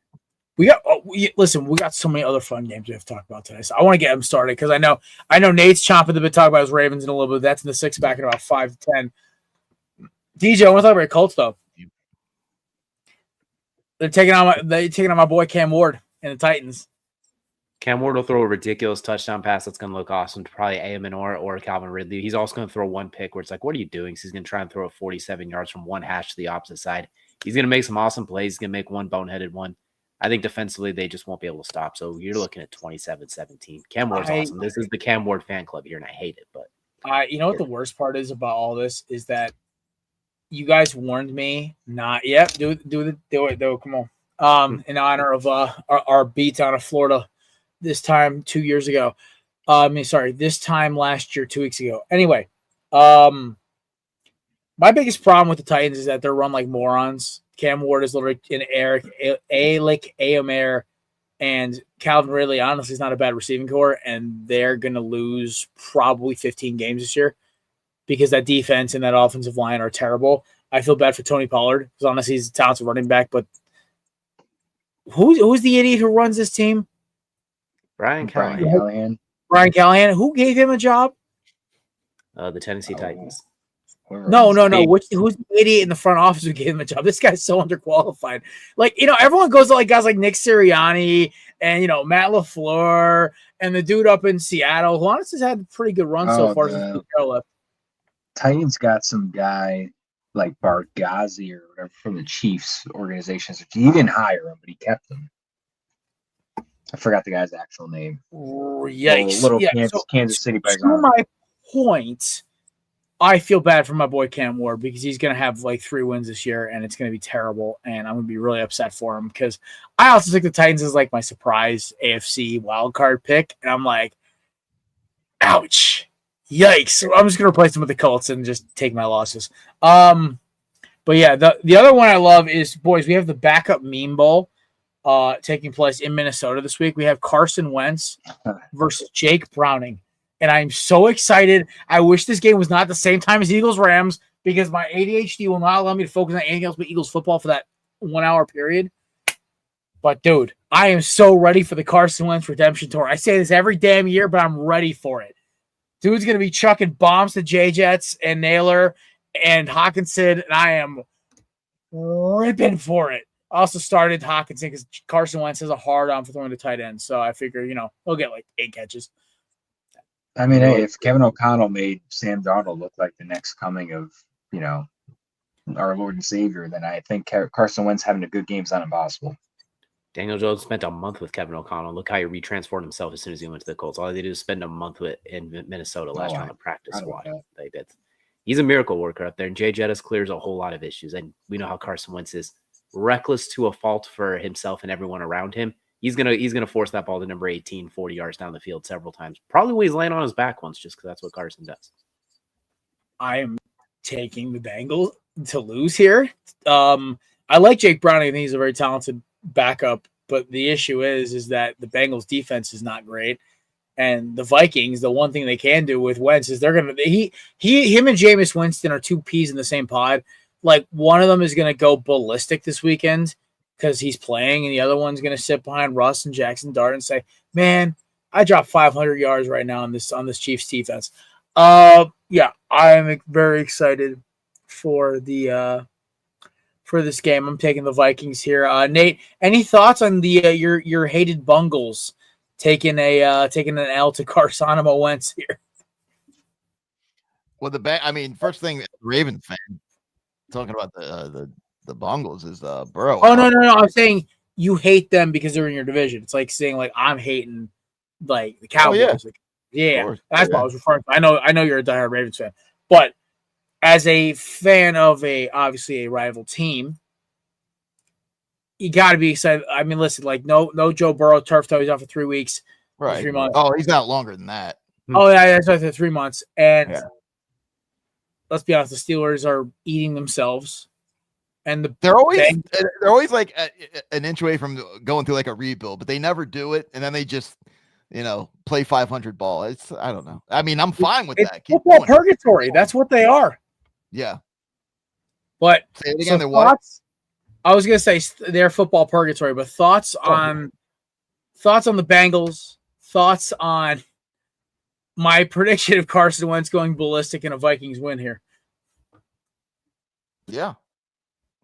We got so many other fun games we have to talk about today. So I want to get them started because I know Nate's chomping the bit talk about his Ravens in a little bit. That's in the 6-pack in about 5 to 10. DJ, I want to talk about your Colts though. They're taking on my boy Cam Ward and the Titans. Cam Ward will throw a ridiculous touchdown pass that's going to look awesome to probably Amon or Calvin Ridley. He's also going to throw one pick where it's like, what are you doing? So he's going to try and throw 47 yards from one hash to the opposite side. He's going to make some awesome plays. He's going to make one boneheaded one. I think defensively, they just won't be able to stop. So you're looking at 27-17. Cam Ward's awesome. This is the Cam Ward fan club here, and I hate it. But you know what the worst part is about all this is that you guys warned me not yet. Do it though. Come on. In honor of our beat down of Florida this time 2 years ago. This time last year, 2 weeks ago. Anyway, my biggest problem with the Titans is that they're run like morons. Cam Ward is literally in Eric Aomair, and Calvin Ridley honestly is not a bad receiving core, and they're going to lose probably 15 games this year because that defense and that offensive line are terrible. I feel bad for Tony Pollard because honestly he's a talented running back, but who's the idiot who runs this team? Brian Callahan. Brian Callahan. Who gave him a job? The Tennessee Titans. No. Who's the idiot in the front office who gave him a job? This guy's so underqualified. Like, everyone goes to like guys like Nick Sirianni and Matt LaFleur and the dude up in Seattle, who honestly has had a pretty good run so far since Pete Carroll left. Titans got some guy like Bargazzi or whatever from the Chiefs organization. He didn't hire him, but he kept him. I forgot the guy's actual name. Yikes. Kansas City. To my point, I feel bad for my boy Cam Ward because he's going to have like 3 wins this year, and it's going to be terrible, and I'm going to be really upset for him because I also think the Titans is like my surprise AFC wildcard pick, and I'm like, ouch, yikes. So I'm just going to replace him with the Colts and just take my losses. But yeah, the other one I love is, boys, we have the backup meme bowl taking place in Minnesota this week. We have Carson Wentz versus Jake Browning. And I'm so excited. I wish this game was not the same time as Eagles-Rams because my ADHD will not allow me to focus on anything else but Eagles football for that 1 hour period. But, dude, I am so ready for the Carson Wentz redemption tour. I say this every damn year, but I'm ready for it. Dude's going to be chucking bombs to J-Jets and Naylor and Hawkinson, and I am ripping for it. I also started Hawkinson because Carson Wentz has a hard-on for throwing to tight end. So I figure, he'll get like 8 catches. I mean, hey, if Kevin O'Connell made Sam Darnold look like the next coming of, our Lord and Savior, then I think Carson Wentz having a good game is not impossible. Daniel Jones spent a month with Kevin O'Connell. Look how he retransformed himself as soon as he went to the Colts. All they did was spend a month in Minnesota last round of practice squad. He's a miracle worker up there, and Jay Jettis clears a whole lot of issues. And we know how Carson Wentz is reckless to a fault for himself and everyone around him. He's gonna force that ball to number 18, 40 yards down the field several times. Probably when he's laying on his back once, just because that's what Carson does. I am taking the Bengals to lose here. I like Jake Browning. I think he's a very talented backup, but the issue is that the Bengals defense is not great. And the Vikings, the one thing they can do with Wentz is him and Jameis Winston are 2 peas in the same pod. Like, one of them is going to go ballistic this weekend because he's playing, and the other one's going to sit behind Russ and Jackson Dart and say, man, I dropped 500 yards right now on this Chiefs defense. Yeah, I'm very excited for this game. I'm taking the Vikings here. Nate, any thoughts on the your hated Bungles taking an L to Carson Wentz here? Well, first thing, Ravens fan talking about the Bungles is Burrow. Oh no! I'm saying you hate them because they're in your division. It's like saying like I'm hating like the Cowboys. Oh, yeah, that's what I was referring to. I know you're a diehard Ravens fan, but as a fan of obviously a rival team, you got to be excited. I mean, listen, like no Joe Burrow turf toe. He's out for 3 weeks, right? 3 months. Oh, he's out longer than that. Oh yeah, that's right, for 3 months. And let's be honest, the Steelers are eating themselves. And they're always like an inch away from going through like a rebuild, but they never do it. And then they just, play 500 ball. I don't know. I mean, I'm fine with that. It's football purgatory. That's what they are. Yeah. But say it again. Thoughts, I was gonna say they're football purgatory, but thoughts on the Bengals. Thoughts on my prediction of Carson Wentz going ballistic in a Vikings win here. Yeah.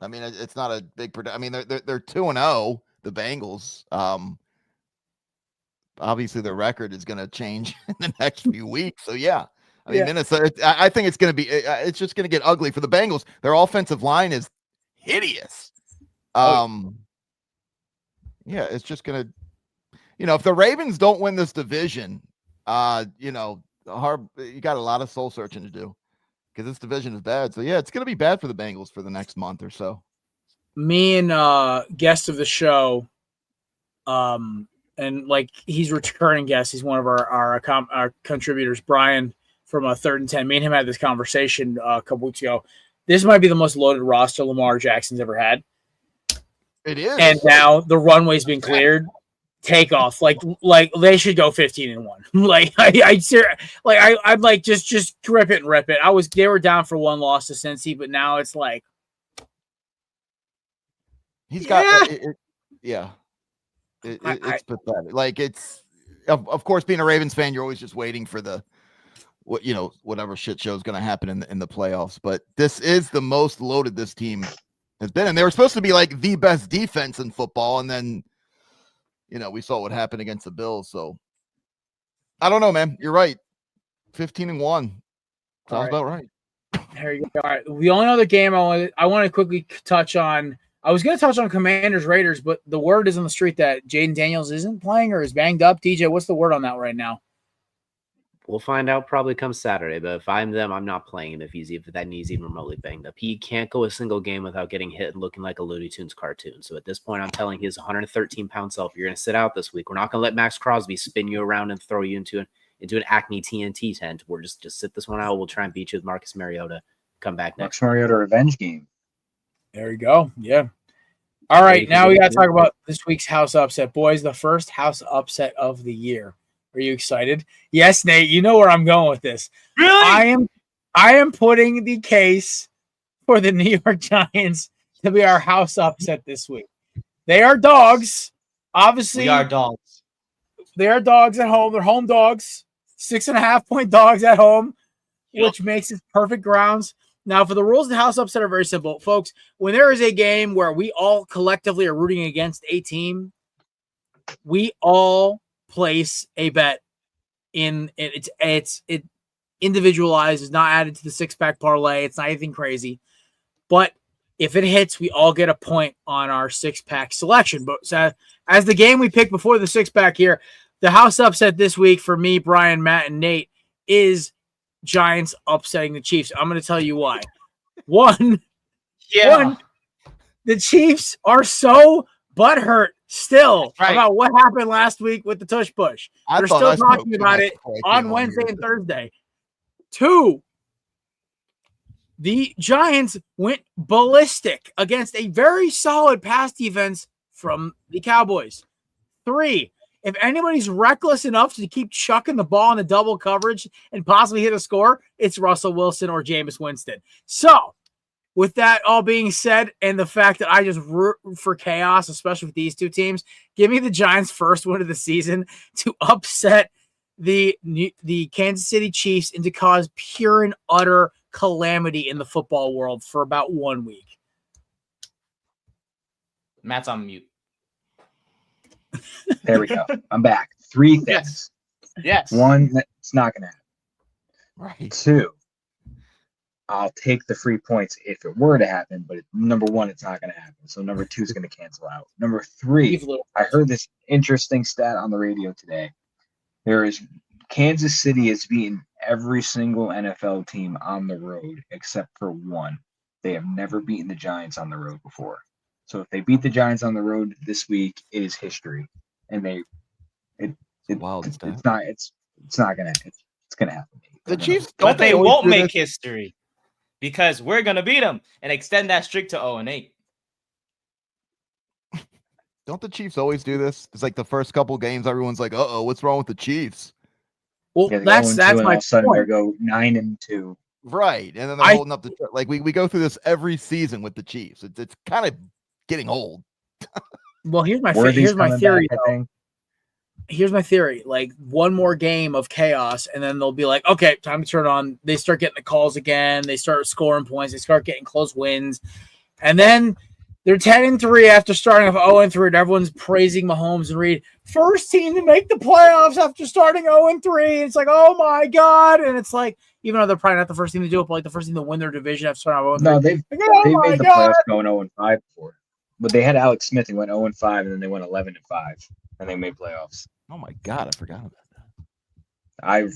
I mean, it's not a big prediction. I mean, they're 2-0, the Bengals. Obviously, the record is going to change in the next few weeks. So, yeah. I mean, Minnesota, I think it's going to be – it's just going to get ugly for the Bengals. Their offensive line is hideous. Yeah, it's just gonna, if the Ravens don't win this division, you got a lot of soul searching to do because this division is bad. So yeah, it's gonna be bad for the Bengals for the next month or so. Me and guest of the show, and like he's a recurring guest. He's one of our contributors, Brian from 3rd and 10. Me and him had this conversation a couple weeks ago. This might be the most loaded roster Lamar Jackson's ever had. It is, and now the runway's been cleared. Take off, like they should go 15-1. I'm like just rip it and rip it. They were down for one loss to Cincy, but now it's like he's got it's pathetic. Like it's of course being a Ravens fan, you're always just waiting for whatever shit show is going to happen in the playoffs. But this is the most loaded this team has been, and they were supposed to be like the best defense in football, and then we saw what happened against the Bills. So I don't know, man. You're right. 15-1 sounds about right. There you go. All right. The only other game I want to quickly touch on. I was going to touch on Commanders Raiders, but the word is on the street that Jaden Daniels isn't playing or is banged up. DJ, what's the word on that right now? We'll find out probably come Saturday, but if I'm them, I'm not playing him if that knee's even remotely banged up. He can't go a single game without getting hit and looking like a Looney Tunes cartoon. So at this point, I'm telling his 113-pound self, you're going to sit out this week. We're not going to let Max Crosby spin you around and throw you into an Acme TNT tent. We're just sit this one out. We'll try and beat you with Marcus Mariota. Come back next. Marcus Mariota revenge game. There you go. Yeah. All right. Now we got to talk about this week's house upset. Boys, the first house upset of the year. Are you excited? Yes, Nate. You know where I'm going with this. Really? I am putting the case for the New York Giants to be our house upset this week. They are dogs. Obviously, we are dogs. They are dogs at home. They're home dogs. 6.5-point dogs at home, which makes it perfect grounds. Now, for the rules of the house upset are very simple, folks. When there is a game where we all collectively are rooting against a team, we all place a bet in it. It's individualized. It's not added to the 6-pack parlay. It's not anything crazy. But if it hits, we all get a point on our 6-pack selection. But so, as the game we picked before the 6-pack here, the house upset this week for me, Brian, Matt, and Nate is Giants upsetting the Chiefs. I'm going to tell you why. One, the Chiefs are so butthurt still about what happened last week with the tush push. They're still talking about it on Wednesday and Thursday. 2, the Giants went ballistic against a very solid pass defense from the Cowboys. 3, if anybody's reckless enough to keep chucking the ball in the double coverage and possibly hit a score, it's Russell Wilson or Jameis Winston. So, with that all being said, and the fact that I just root for chaos, especially with these two teams, give me the Giants' first win of the season to upset the Kansas City Chiefs and to cause pure and utter calamity in the football world for about 1 week. Matt's on mute. There we go. I'm back. 3 things. Yes. 1, it's not going to happen. Right. 2, I'll take the free points if it were to happen, but number 1, it's not going to happen. So number 2 is going to cancel out. Number 3, I heard this interesting stat on the radio today. Kansas City has beaten every single NFL team on the road except for 1. They have never beaten the Giants on the road before. So if they beat the Giants on the road this week, it is history. And it's not gonna happen. The Chiefs, but they won't make history because we're gonna beat them and extend that streak to 0-8. Don't the Chiefs always do this? It's like the first couple games, everyone's like, "Uh-oh, what's wrong with the Chiefs?" Well, that's my sudden they go 9-2. Right, and then they're holding up the like we go through this every season with the Chiefs. It's kind of getting old. Well, here's my theory. Here's my theory. Like one more game of chaos, and then they'll be like, "Okay, time to turn on." They start getting the calls again. They start scoring points. They start getting close wins, and then they're 10-3 after starting off 0-3. And everyone's praising Mahomes and Reed, first team to make the playoffs after starting 0-3. It's like, oh my god! And it's like even though they're probably not the first team to do it, but like the first team to win their division after starting out 0-3. No, they've Oh my made the God. playoffs going 0-5 before. But they had Alex Smith and went 0-5, and then they went 11-5, and they made playoffs. Oh my God, I forgot about that. I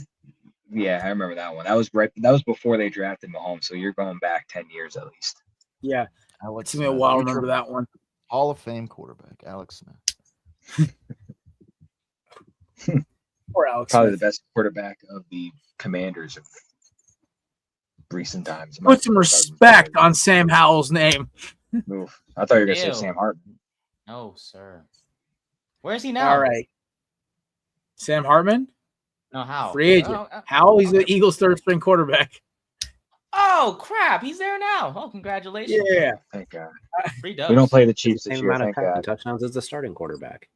remember that one. That was before they drafted Mahomes, so you're going back 10 years at least. Yeah. Alex It's me a Smith, while to future remember that one. Hall of Fame quarterback, Alex Smith. Poor Alex Probably Smith. the best quarterback of the Commanders of recent times. Put some respect on Sam Howell's name. Move. I thought you were going to say Ew. Sam Hartman. No, sir. Where is he now? All right. Sam Hartman, No, how? free agent. Howell, he's the Eagles' third string quarterback. Oh, crap. He's there now. Oh, congratulations. Yeah. Thank God. Free dubs. We don't play the Chiefs this Same year. amount of Thank passing God. touchdowns as the starting quarterback.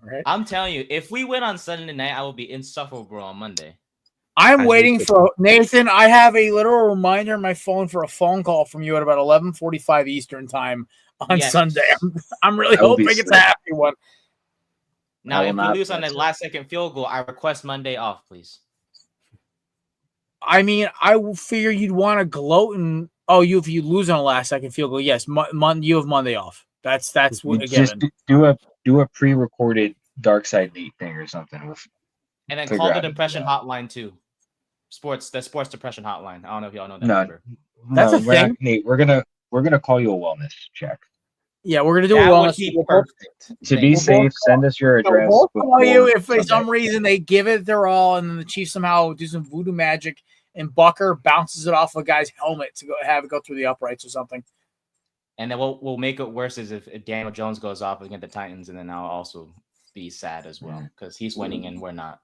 Right. I'm telling you, if we win on Sunday night, I will be insufferable on Monday. I'm As waiting you should. for Nathan. I have a literal reminder on my phone for a phone call from you at about 11:45 Eastern time on Yes. Sunday. I'm really I will be hoping it's a asleep. happy one. Now, I will if we not lose on the answer. last second field goal, I request Monday off, please. I mean, I will figure you'd want to gloat and if you lose on a last second field goal, yes, you have Monday off. That's what You a just given. do a pre-recorded Dark Side Nate thing or something. And then Figure call out the how to do depression that. hotline too. The sports depression hotline. I don't know if y'all know that No, number. That's a we're not, thing. Nate. We're gonna call you a wellness check. Yeah, we're gonna do a That would wellness. be We'll both- perfect. To be We'll safe, both send us your So address. we'll call you before if for Sunday. some reason they give it their all, and then the Chiefs somehow do some voodoo magic, and Bucker bounces it off a guy's helmet to have it go through the uprights or something. And then we'll make it worse is if Daniel Jones goes off against the Titans, and then I'll also be sad as well because he's winning and we're not.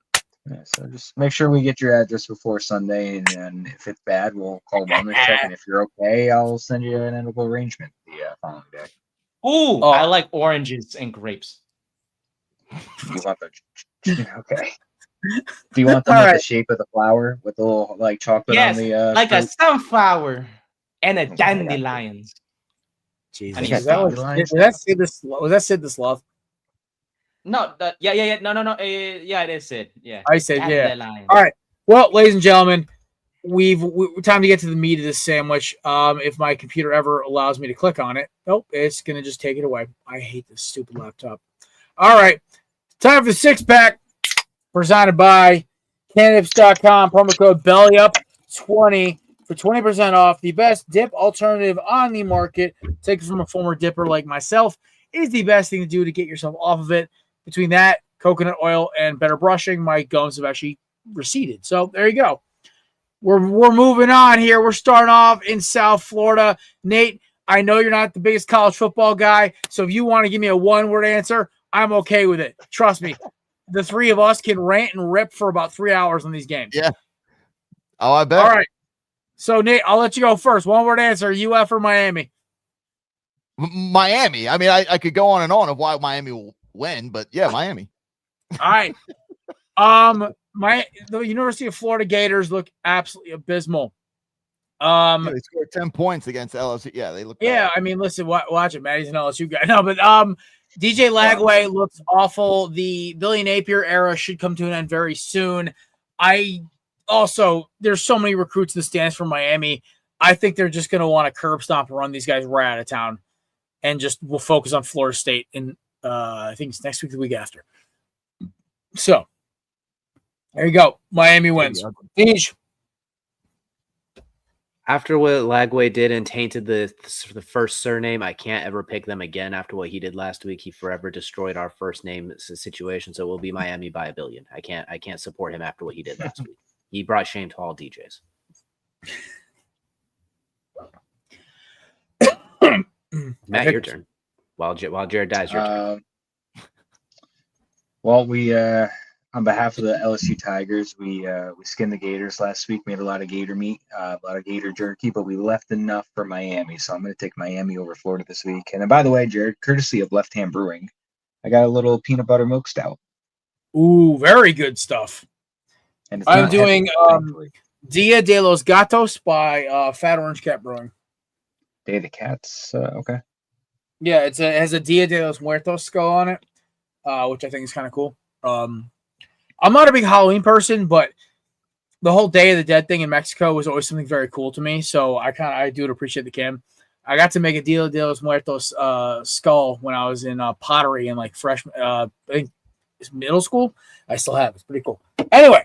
Yeah, so just make sure we get your address before Sunday, and then if it's bad, we'll call wellness check. And if you're okay, I'll send you an edible arrangement the following day. Ooh, Oh. I like oranges and grapes. You want the okay? Do you want them All with right. the shape of the flower with the little like chocolate Yes, on the like a fruit? sunflower and a Okay, I got you. dandelions. Jesus. I need got Was that, stop. dandelions. was that Sid this love? No, yeah. No. Yeah, it is Sid. Yeah. I said, yeah. Dandelions. All right. Well, ladies and gentlemen, we time to get to the meat of this sandwich. If my computer ever allows me to click on it, nope, it's gonna just take it away. I hate this stupid laptop. All right, time for the six pack presented by Candips.com. Promo code BELLYUP20 for 20% off. The best dip alternative on the market. Take it from a former dipper like myself. Is the best thing to do to get yourself off of it. Between that, coconut oil, and better brushing, my gums have actually receded. So there you go. We're moving on here. We're starting off in South Florida. Nate, I know you're not the biggest college football guy, so if you want to give me a one-word answer, I'm okay with it. Trust me. The three of us can rant and rip for about 3 hours on these games. Yeah. Oh, I bet. All right. So, Nate, I'll let you go first. One-word answer, UF or Miami? Miami. I mean, I could go on and on of why Miami will win, but yeah, Miami. All right. The University of Florida Gators look absolutely abysmal. Yeah, they scored 10 points against LSU. Yeah, they look Yeah, bad. I mean, listen, watch it, man. He's an LSU guy. No, but DJ Lagway looks awful. The Billy Napier era should come to an end very soon. There's so many recruits in the stands for Miami. I think they're just going to want to curb stomp and run these guys right out of town, and just will focus on Florida State. And I think it's next week, the week after. So there you go. Miami wins. Deej. After what Lagway did and tainted the first surname, I can't ever pick them again. After what he did last week, he forever destroyed our first name situation. So it will be Miami by 1 billion. I can't support him after what he did last week. He brought shame to all DJs. Matt, your turn. While Jared dies, your turn. Well, we on behalf of the LSU Tigers, we skinned the Gators last week. Made a lot of Gator meat, a lot of Gator jerky, but we left enough for Miami. So I'm going to take Miami over Florida this week. And then, by the way, Jared, courtesy of Left Hand Brewing, I got a little peanut butter milk stout. Ooh, very good stuff. And it's I'm not doing heavy, thankfully. Dia de los Gatos by Fat Orange Cat Brewing. Day of the Cats. Okay. Yeah, it has a Dia de los Muertos skull on it, which I think is kind of cool. I'm not a big Halloween person, but the whole Day of the Dead thing in Mexico was always something very cool to me. So I do appreciate the Kim. I got to make a Dia de los Muertos skull when I was in pottery in like freshman, I think it's middle school. I still have it. It's pretty cool. Anyway,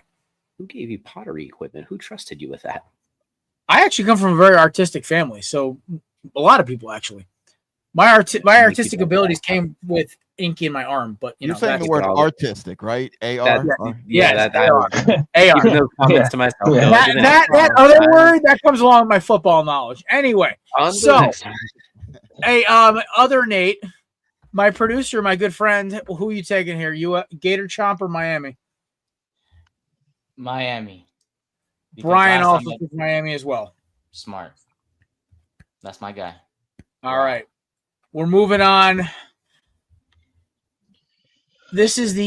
Who gave you pottery equipment? Who trusted you with that? I actually come from a very artistic family, so a lot of people actually. My artistic abilities came with ink in my arm, but You're saying that's the word all- artistic, right? AR. yes, that was AR. keeping those comments to myself. Yeah. Go to the next That one. other word that comes along with my football knowledge. Anyway, On to the so next one. hey, other Nate, my producer, my good friend, who you taking here? You Gator Chomp or Miami? Miami. Because Brian last also time took Miami as well. smart. That's my guy. All right, we're moving on. This is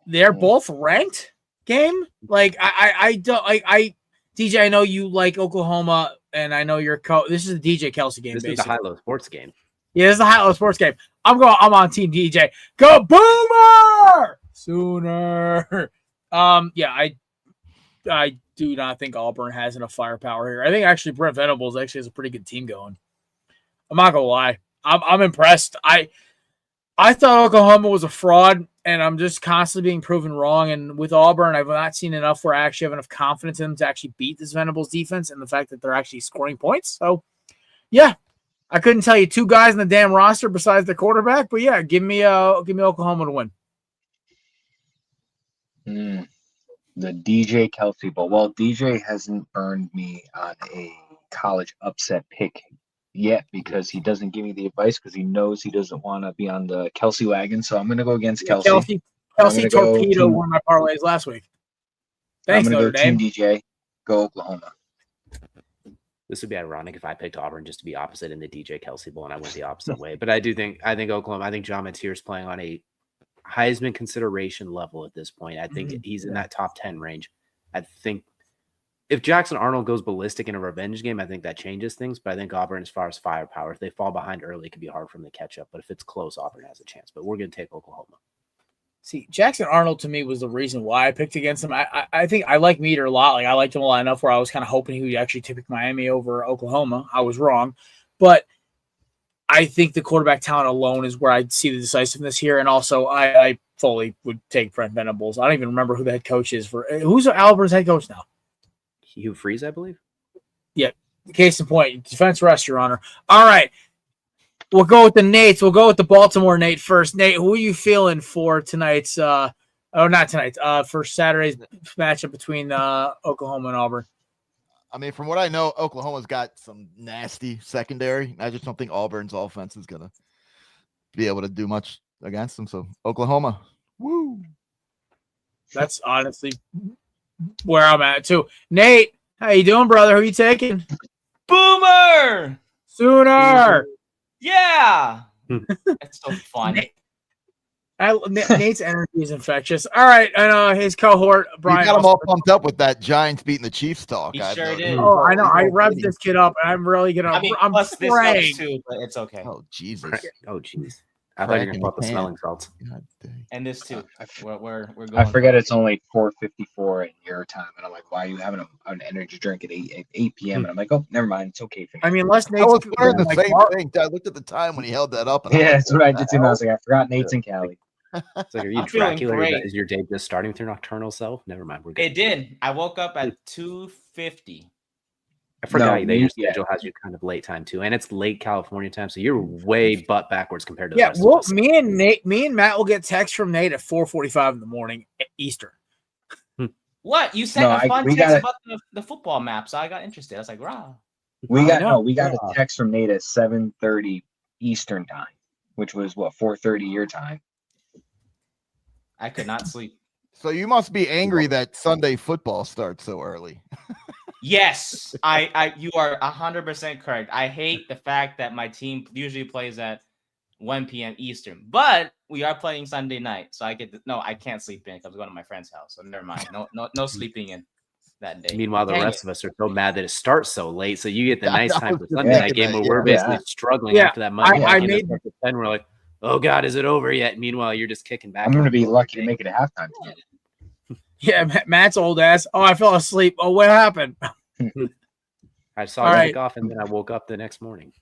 they're both ranked game. Like I don't like DJ. I know you like Oklahoma, and I know you're this is the DJ Kelsey game. This is the basically. high-low sports game. Yeah, this is the high-low sports game. I'm on Team DJ. Go Boomer Sooner. Yeah, I do not think Auburn has enough firepower here. I think actually Brent Venables actually has a pretty good team going. I'm not gonna lie. I'm impressed. I thought Oklahoma was a fraud, and I'm just constantly being proven wrong. And with Auburn, I've not seen enough where I actually have enough confidence in them to actually beat this Venables defense and the fact that they're actually scoring points. So, I couldn't tell you two guys in the damn roster besides the quarterback, but yeah, give me Oklahoma to win. The DJ Kelsey Bowl. Well, DJ hasn't burned me on a college upset pick yet because he doesn't give me the advice because he knows he doesn't want to be on the Kelsey wagon. So I'm going to go against Kelsey. Kelsey torpedoed one of my parlays last week. Thanks, I'm going Notre to go Dame. Team DJ. Go Oklahoma. This would be ironic if I picked Auburn just to be opposite in the DJ Kelsey Bowl and I went the opposite way. But I think Oklahoma. I think John Mateer's playing on a Heisman consideration level at this point. I think he's in that top 10 range. I think if Jackson Arnold goes ballistic in a revenge game, I think that changes things. But I think Auburn, as far as firepower, if they fall behind early, it could be hard for them to catch up. But if it's close, Auburn has a chance. But we're going to take Oklahoma. See, Jackson Arnold to me was the reason why I picked against him. I think I like Meter a lot. Like I liked him a lot enough where I was kind of hoping he would actually pick Miami over Oklahoma. I was wrong, but I think the quarterback talent alone is where I see the decisiveness here. And also, I fully would take Brent Venables. I don't even remember who the head coach is for. Who's Auburn's head coach now? Hugh Freeze, I believe. Yeah. Case in point, defense rest, Your Honor. All right. We'll go with the Nates. We'll go with the Baltimore Nate first. Nate, who are you feeling for tonight's for Saturday's matchup between Oklahoma and Auburn? I mean, from what I know, Oklahoma's got some nasty secondary. I just don't think Auburn's offense is going to be able to do much against them. So, Oklahoma. Woo. That's honestly where I'm at, too. Nate, how you doing, brother? Who you taking? Boomer! Sooner! Yeah! That's so fun. Nate's energy is infectious. All right, and his cohort, Brian. You got him all pumped up with that Giants beating the Chiefs talk. He sure did. Oh, I know. I revved this kid up, and I'm really going to – I'm plus this praying. helps too, but it's okay. Oh, Jesus. Oh, jeez. I thought you were going to put the smelling salts. God dang. And this too. We're going. I forget it's only 4:54 in your time, and I'm like, "Why are you having an energy drink at 8 p.m.?" And I'm like, "Oh, never mind, it's okay for me." I mean, unless Nate's I was wondering the like, same thing. I looked at the time when he held that up. And Yeah, I'm that's what I did too. And I was like, "I forgot Nate's in Cali." It's like, are you I'm feeling Dracula? great. Is your day just starting with your nocturnal self? Never mind. We're good. It did. I woke up at 2:50. I forgot No, that your yeah. schedule has you kind of late time too, and it's late California time, so you're way butt backwards compared to Yeah, the rest well, of us. me and Matt will get text from Nate at 4:45 in the morning Eastern. What? You sent No, a fun we text gotta- about the football map, so I got interested. I was like, wow. We got Yeah. a text from Nate at 7:30 Eastern time, which was 4:30 your time. I could not sleep. So you must be angry that Sunday football starts so early. Yes, you are 100% correct. I hate the fact that my team usually plays at 1 p.m. Eastern, but we are playing Sunday night, so I can't sleep in because I'm going to my friend's house. So never mind. No sleeping in that day. Meanwhile, the Dang rest it. of us are so mad that it starts so late, so you get the Yeah, nice that time was for the Sunday night game, second where we're night, basically yeah. struggling Yeah, after that Monday I night game. made- It starts at 10, we're like, oh God, is it over yet? Meanwhile, you're just kicking back. I'm going to be lucky to make it at halftime. Yeah, Matt's old ass. Oh, I fell asleep. Oh, what happened? I saw All it right. take off, and then I woke up the next morning.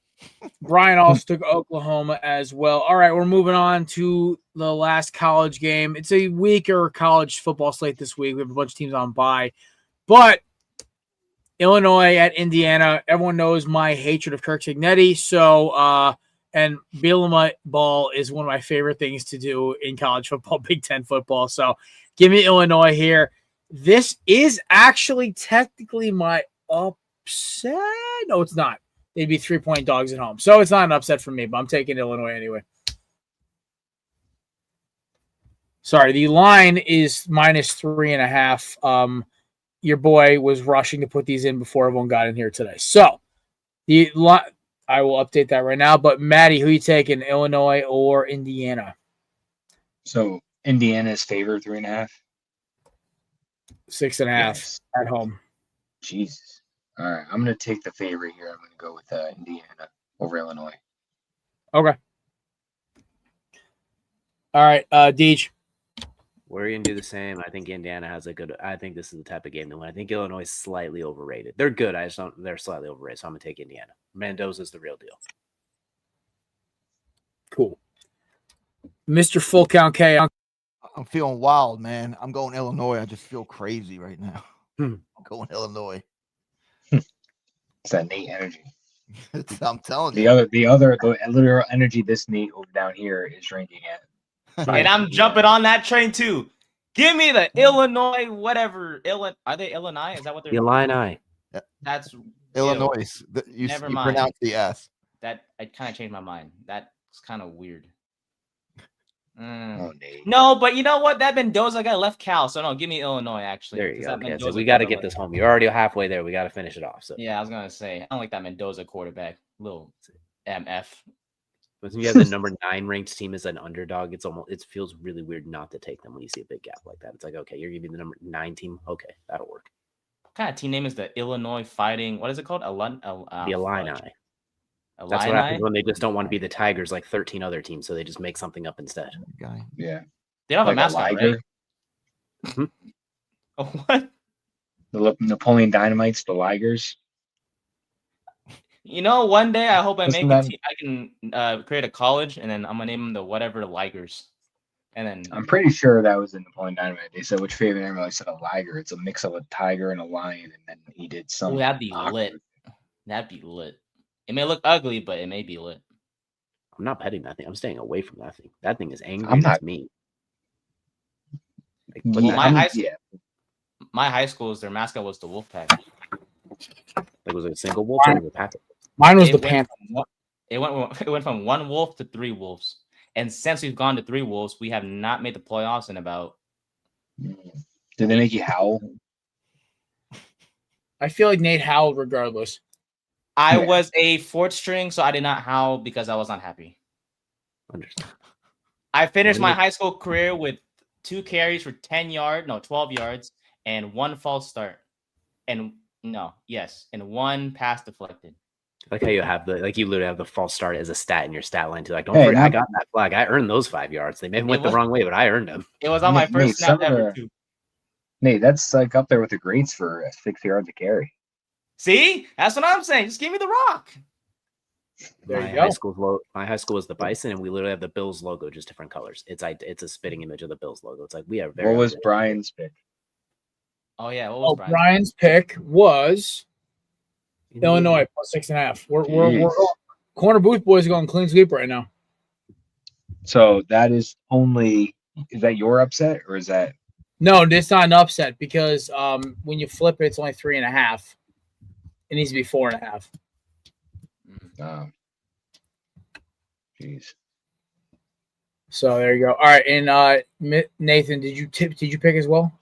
Brian also took Oklahoma as well. All right, we're moving on to the last college game. It's a weaker college football slate this week. We have a bunch of teams on bye, but Illinois at Indiana. Everyone knows my hatred of Kirk Cignetti. So, and Bielema ball is one of my favorite things to do in college football, Big Ten football. So, give me Illinois here. This is actually technically my upset. No, it's not. They'd be 3-point dogs at home. So it's not an upset for me, but I'm taking Illinois anyway. Sorry, the line is -3.5. Your boy was rushing to put these in before everyone got in here today. So I will update that right now. But Maddie, who you taking, Illinois or Indiana? So Indiana is favored 3.5. 6.5 Yes. at home. Jesus. All right, I'm going to take the favorite here. I'm going to go with Indiana over Illinois. Okay. All right, Deej. We're going to do the same. I think Indiana has a good – I think this is the type of game that win. I think Illinois is slightly overrated. They're good. I just don't – they're slightly overrated, so I'm going to take Indiana. Mendoza's the real deal. Cool. Mr. Full Count K. I'm feeling wild, man. I'm going Illinois. I just feel crazy right now. I'm going Illinois. It's that Nate energy. I'm telling The you. the literal energy this Nate over down here is drinking at. And I'm jumping on that train too. Give me the Illinois, whatever. Are they Illinois? Is that what they're? Illini. That's Illinois. You Never mind. pronounce the S. That I kind of changed my mind. That's kind of weird. Oh, Nate. No, but you know what? That Mendoza guy left Cal, so no, give me Illinois actually. There you 'cause go. that Okay, so Mendoza we got to get quarterback- this home. You're already halfway there. We got to finish it off. So Yeah, I was gonna say I don't like that Mendoza quarterback. Little MF. when you have the number 9 ranked team as an underdog, it feels really weird not to take them when you see a big gap like that. It's like, okay, you're giving the number 9 team. Okay, that'll work. What kind of team name is the Illinois Fighting? What is it called? The Illini. Illini? That's what happens when they just don't want to be the Tigers like 13 other teams, so they just make something up instead. Guy. Yeah. They don't have Like a mascot, liger. right? Oh, what? The Napoleon Dynamites, the Ligers. You know, one day I hope I Listen, make a man. team. I can create a college, and then I'm gonna name them the whatever Ligers. And then I'm pretty sure that was in Napoleon Dynamite. They said which favorite animal? I said a liger. It's a mix of a tiger and a lion, and then he did some. oh, that'd be lit. That'd be lit. It may look ugly, but it may be lit. I'm not petting that thing. I'm staying away from that thing. That thing is angry. I'm and not- It's mean. Like, Yeah, put Well, that- my I'm- high- yeah. My high school's their mascot was the Wolfpack. like, was it a single wolf or was it a pack? Mine was the It Panther. went from 1 wolf to 3 wolves. And since we've gone to 3 wolves, we have not made the playoffs in about. Did they make you howl? I feel like Nate howled regardless. I Yeah. was a 4th string, so I did not howl because I was not happy. Understand. I finished my Really? high school career with 2 carries for 12 yards, and 1 false start. And 1 pass deflected. I like how you have you literally have the false start as a stat in your stat line too. Like, don't Hey, forget, I now- got that flag. I earned those 5 yards. They may have went the was- wrong way, but I earned them. It was on my Nate, first snap some of ever, the- too. Nate, that's like up there with the greats for a 6 yards to carry. See? That's what I'm saying. Just give me the rock. There my you go. My high school was the Bison, and we literally have the Bills logo, just different colors. It's a spitting image of the Bills logo. It's like we are very. What was good. Brian's pick? Oh, yeah. What was Oh, Brian? Brian's pick was Illinois plus 6.5. We're Jeez. Corner Booth boys are going clean sweep right now. So that is only. Is that your upset or is that? No, it's not an upset because when you flip it, it's only 3.5. It needs to be 4.5. Jeez. So there you go. All right, and Nathan, did you pick as well?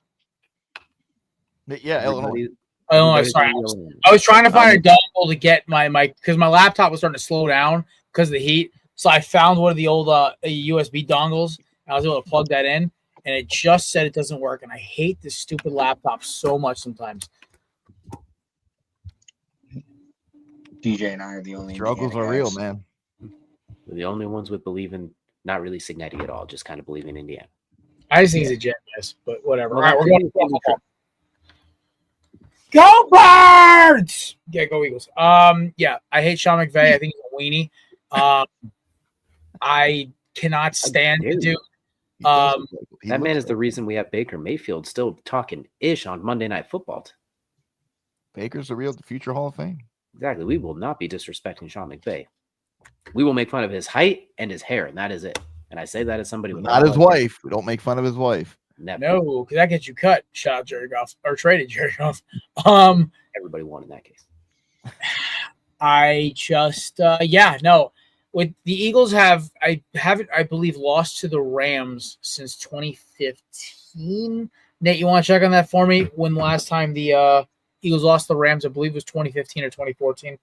Yeah, Illinois. Everybody- Oh, everybody's sorry. going Illinois. I was trying to find a dongle to get my because my laptop was starting to slow down because of the heat. So I found one of the old USB dongles. And I was able to plug that in, and it just said it doesn't work. And I hate this stupid laptop so much sometimes. DJ and I are the only Struggles Indiana are real, guys. man. We're the only ones with believe in not really Signetti at all, just kind of believe in Indiana. I just think he's a genius, but whatever. Well, All right, we're that's going a- to go Birds. Yeah, go Eagles. Yeah, I hate Sean McVay. I think he's a weenie. I cannot stand the dude. He does Um, look like- he That man looks is the like- reason we have Baker Mayfield still talking ish on Monday Night Football. Baker's the future Hall of Fame. Exactly. We will not be disrespecting Sean McVay. We will make fun of his height and his hair, and that is it. And I say that as somebody with Not his wife. We don't make fun of his wife. Never. no, because that gets you cut. Shout out Jerry Goff or traded Jerry Goff. Everybody won in that case. I just no. With the Eagles I believe lost to the Rams since 2015. Nate, you want to check on that for me? When the last time the Eagles lost to the Rams, I believe it was 2015 or 2014.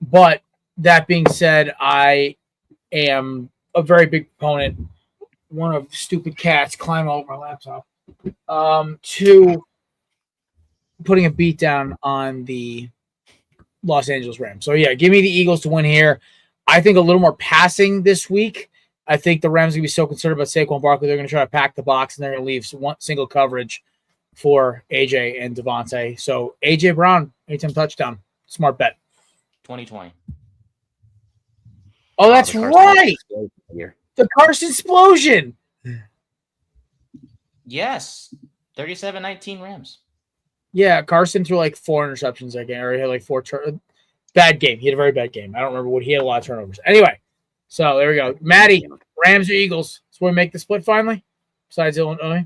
But that being said, I am a very big proponent. One of stupid cats climbing over my laptop. To putting a beat down on the Los Angeles Rams. So yeah, give me the Eagles to win here. I think a little more passing this week. I think the Rams are gonna be so concerned about Saquon Barkley, they're gonna try to pack the box and they're gonna leave one single coverage for AJ and Devontae. So AJ Brown, anytime touchdown, smart bet. 2020. Oh, that's The Carson right, Wentz here. the Carson explosion. Yes. 37-19 Rams. Yeah, Carson threw like 4 interceptions that game, or he had like 4 bad game. He had a very bad game. I don't remember what he had a lot of turnovers. Anyway, so there we go. Maddie, Rams or Eagles? So we make the split finally. Besides Illinois,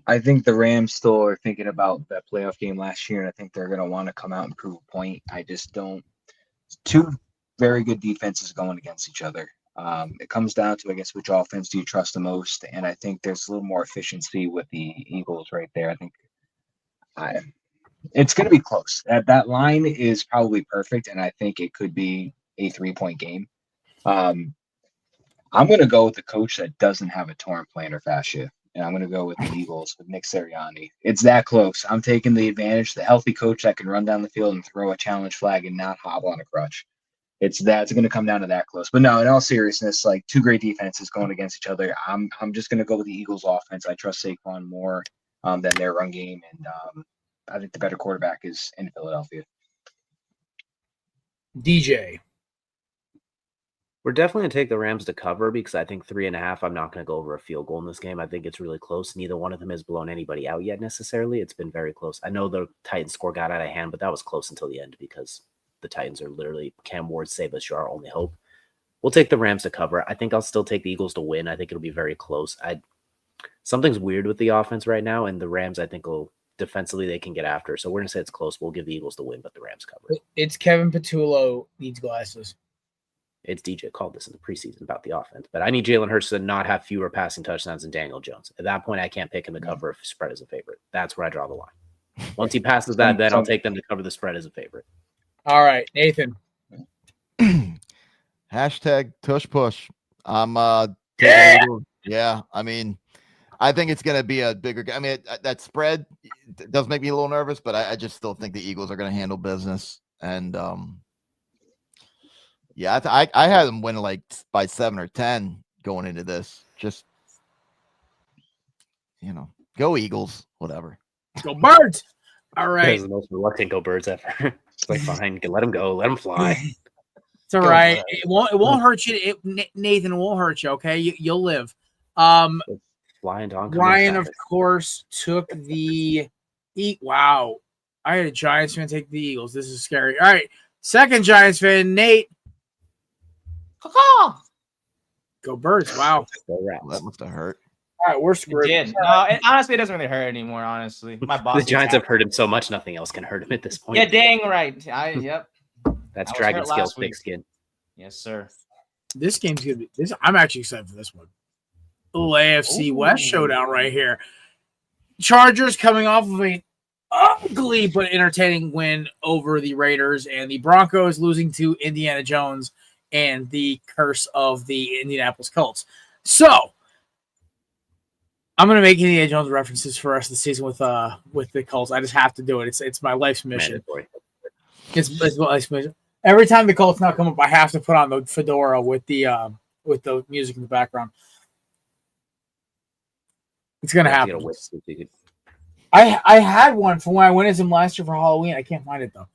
I think the Rams still are thinking about that playoff game last year, and I think they're going to want to come out and prove a point. I just don't. Two very good defenses going against each other. It comes down to, I guess, which offense do you trust the most? And I think there's a little more efficiency with the Eagles right there. I think it's going to be close. That line is probably perfect, and I think it could be a 3-point game. I'm going to go with the coach that doesn't have a torn plantar fascia, and I'm going to go with the Eagles with Nick Sirianni. It's that close. I'm taking the advantage, the healthy coach that can run down the field and throw a challenge flag and not hobble on a crutch. It's going to come down to that close. But no, in all seriousness, like two great defenses going against each other. I'm just going to go with the Eagles offense. I trust Saquon more than their run game, and I think the better quarterback is in Philadelphia. DJ. We're definitely going to take the Rams to cover because I think 3.5, I'm not going to go over a field goal in this game. I think it's really close. Neither one of them has blown anybody out yet necessarily. It's been very close. I know the Titans score got out of hand, but that was close until the end because the Titans are literally Cam Ward save us, you're our only hope. We'll take the Rams to cover. I think I'll still take the Eagles to win. I think it'll be very close. Something's weird with the offense right now, and the Rams, I think, will defensively they can get after. So we're going to say it's close. We'll give the Eagles the win, but the Rams cover. It's Kevin Patullo needs glasses. It's DJ called this in the preseason about the offense, but I need Jalen Hurts to not have fewer passing touchdowns than Daniel Jones. At that point, I can't pick him to cover if spread is a favorite. That's where I draw the line. Once he passes that, then I'll take them to cover the spread as a favorite. All right, Nathan. Hashtag tush push. I'm yeah. I mean, I think it's going to be a bigger game. I mean, that spread does make me a little nervous, but I just still think the Eagles are going to handle business. And yeah, I had them win like by 7 or 10 going into this. Just, go Eagles, whatever. Go Birds. All That right. was the most reluctant go Birds ever. It's like, fine, let them go, let them fly. It's all right. It won't hurt you. Nathan, it won't hurt you. Okay, you'll live. Flying to Ryan, of course, took the Wow, I had a Giants fan take the Eagles. This is scary. All right, second Giants fan, Nate. Go Birds. Wow. That must have hurt. All right, we're It screwed. did. No, honestly, it doesn't really hurt anymore, honestly. My boss. The Giants have hurt him so much, nothing else can hurt him at this point. Yeah, dang right. Yep. That's I was dragon hurt skills, last thick week. skin. Yes, sir. This game's gonna be. I'm actually excited for this one. Little AFC West showdown right here. Chargers coming off of an ugly but entertaining win over the Raiders, and the Broncos losing to Indiana Jones and the curse of the Indianapolis Colts. So I'm gonna make Indiana Jones references for the rest of the season with the Colts. I just have to do it. It's my life's mission. Mandatory. It's my life's mission. Every time the Colts now come up, I have to put on the fedora with the music in the background. It's gonna You have to happen. get a whip so you could- I had one from when I went as him last year for Halloween. I can't find it though.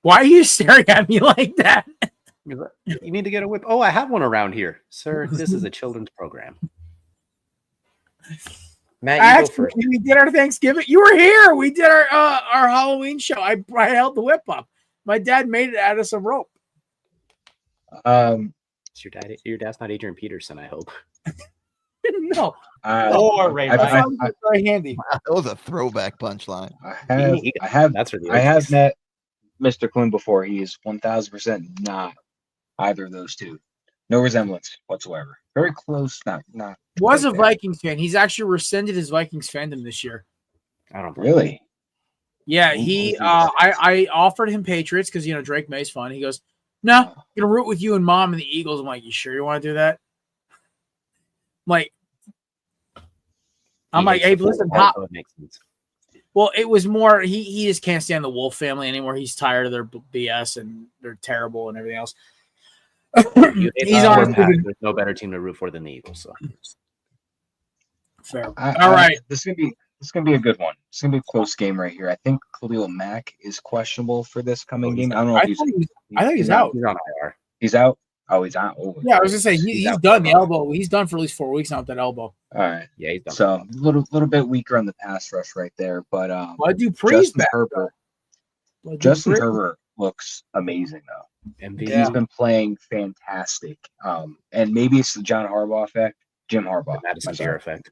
Why are you staring at me like that? You need to get a whip. Oh, I have one around here, sir. This is a children's program. Matt, you go first. We did our Thanksgiving. You were here. We did our Halloween show. I held the whip up. My dad made it out of some rope. It's your dad's not Adrian Peterson, I hope. No. Or Ray I Rice. very handy. That was a throwback punchline. I have That's for the I have OGs. met Mr. Quinn before. He is 1000% not either of those two. No resemblance whatsoever. Very close. Not. Was a quite there. Vikings fan. He's actually rescinded his Vikings fandom this year. I don't believe Really. Yeah, Ooh, I offered him Patriots because Drake May's fun. He goes, "No, I'm gonna root with you and Mom and the Eagles." I'm like, "You sure you want to do that?" I'm like, "Hey, listen, Pop." So it makes sense. Well, it was more he just can't stand the Wolf family anymore. He's tired of their BS and they're terrible and everything else. He's honestly There's no better team to root for than the Eagles. So fair. All right. This is gonna be a good one. It's gonna be a close game right here. I think Khalil Mack is questionable for this coming game. I don't know if I think he's out. he's on IR. He's out. Oh, he's out. Oh, Yeah, I was just saying he's out. done the elbow. He's done for at least 4 weeks now with that elbow. All right. Yeah, he's done. So a little bit weaker on the pass rush right there, but Dupree's Justin back. Herbert. Bud Justin Dupree. Herbert looks amazing though. MVP. Yeah. He's been playing fantastic. And maybe it's the John Harbaugh effect, Jim Harbaugh. Madison Beer effect.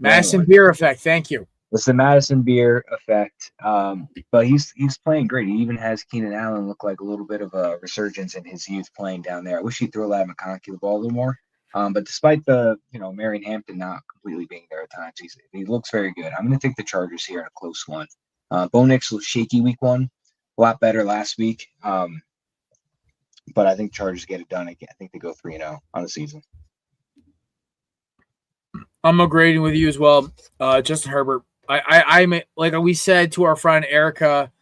Madison Beer effect. Thank you. It's the Madison Beer effect. But he's playing great. He even has Keenan Allen look like a little bit of a resurgence in his youth playing down there. I wish he'd throw Ladd McConkey the ball a little more. But despite the Marion Hampton not completely being there at times, he looks very good. I'm going to take the Chargers here in a close one. Bo Nix was shaky week 1, a lot better last week. But I think Chargers get it done. I think they go 3-0 on the season. I'm agreeing with you as well. Justin Herbert. I'm like we said to our friend Erica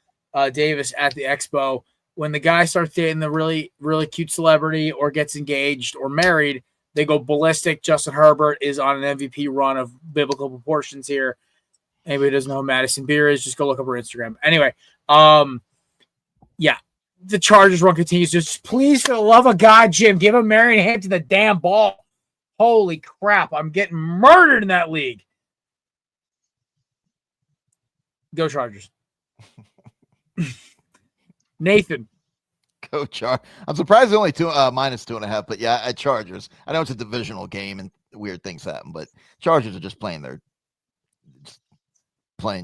Davis at the expo, when the guy starts dating the really, really cute celebrity or gets engaged or married, they go ballistic. Justin Herbert is on an MVP run of biblical proportions here. Anybody who doesn't know who Madison Beer is, just go look up her Instagram. Anyway, yeah, the Chargers run continues. Just please, for the love of God, Jim, give him Marion Hampton the damn ball. Holy crap, I'm getting murdered in that league. Go Chargers. Nathan. Go Chargers. I'm surprised it's only minus 2.5, but yeah, at Chargers. I know it's a divisional game and weird things happen, but Chargers are just playing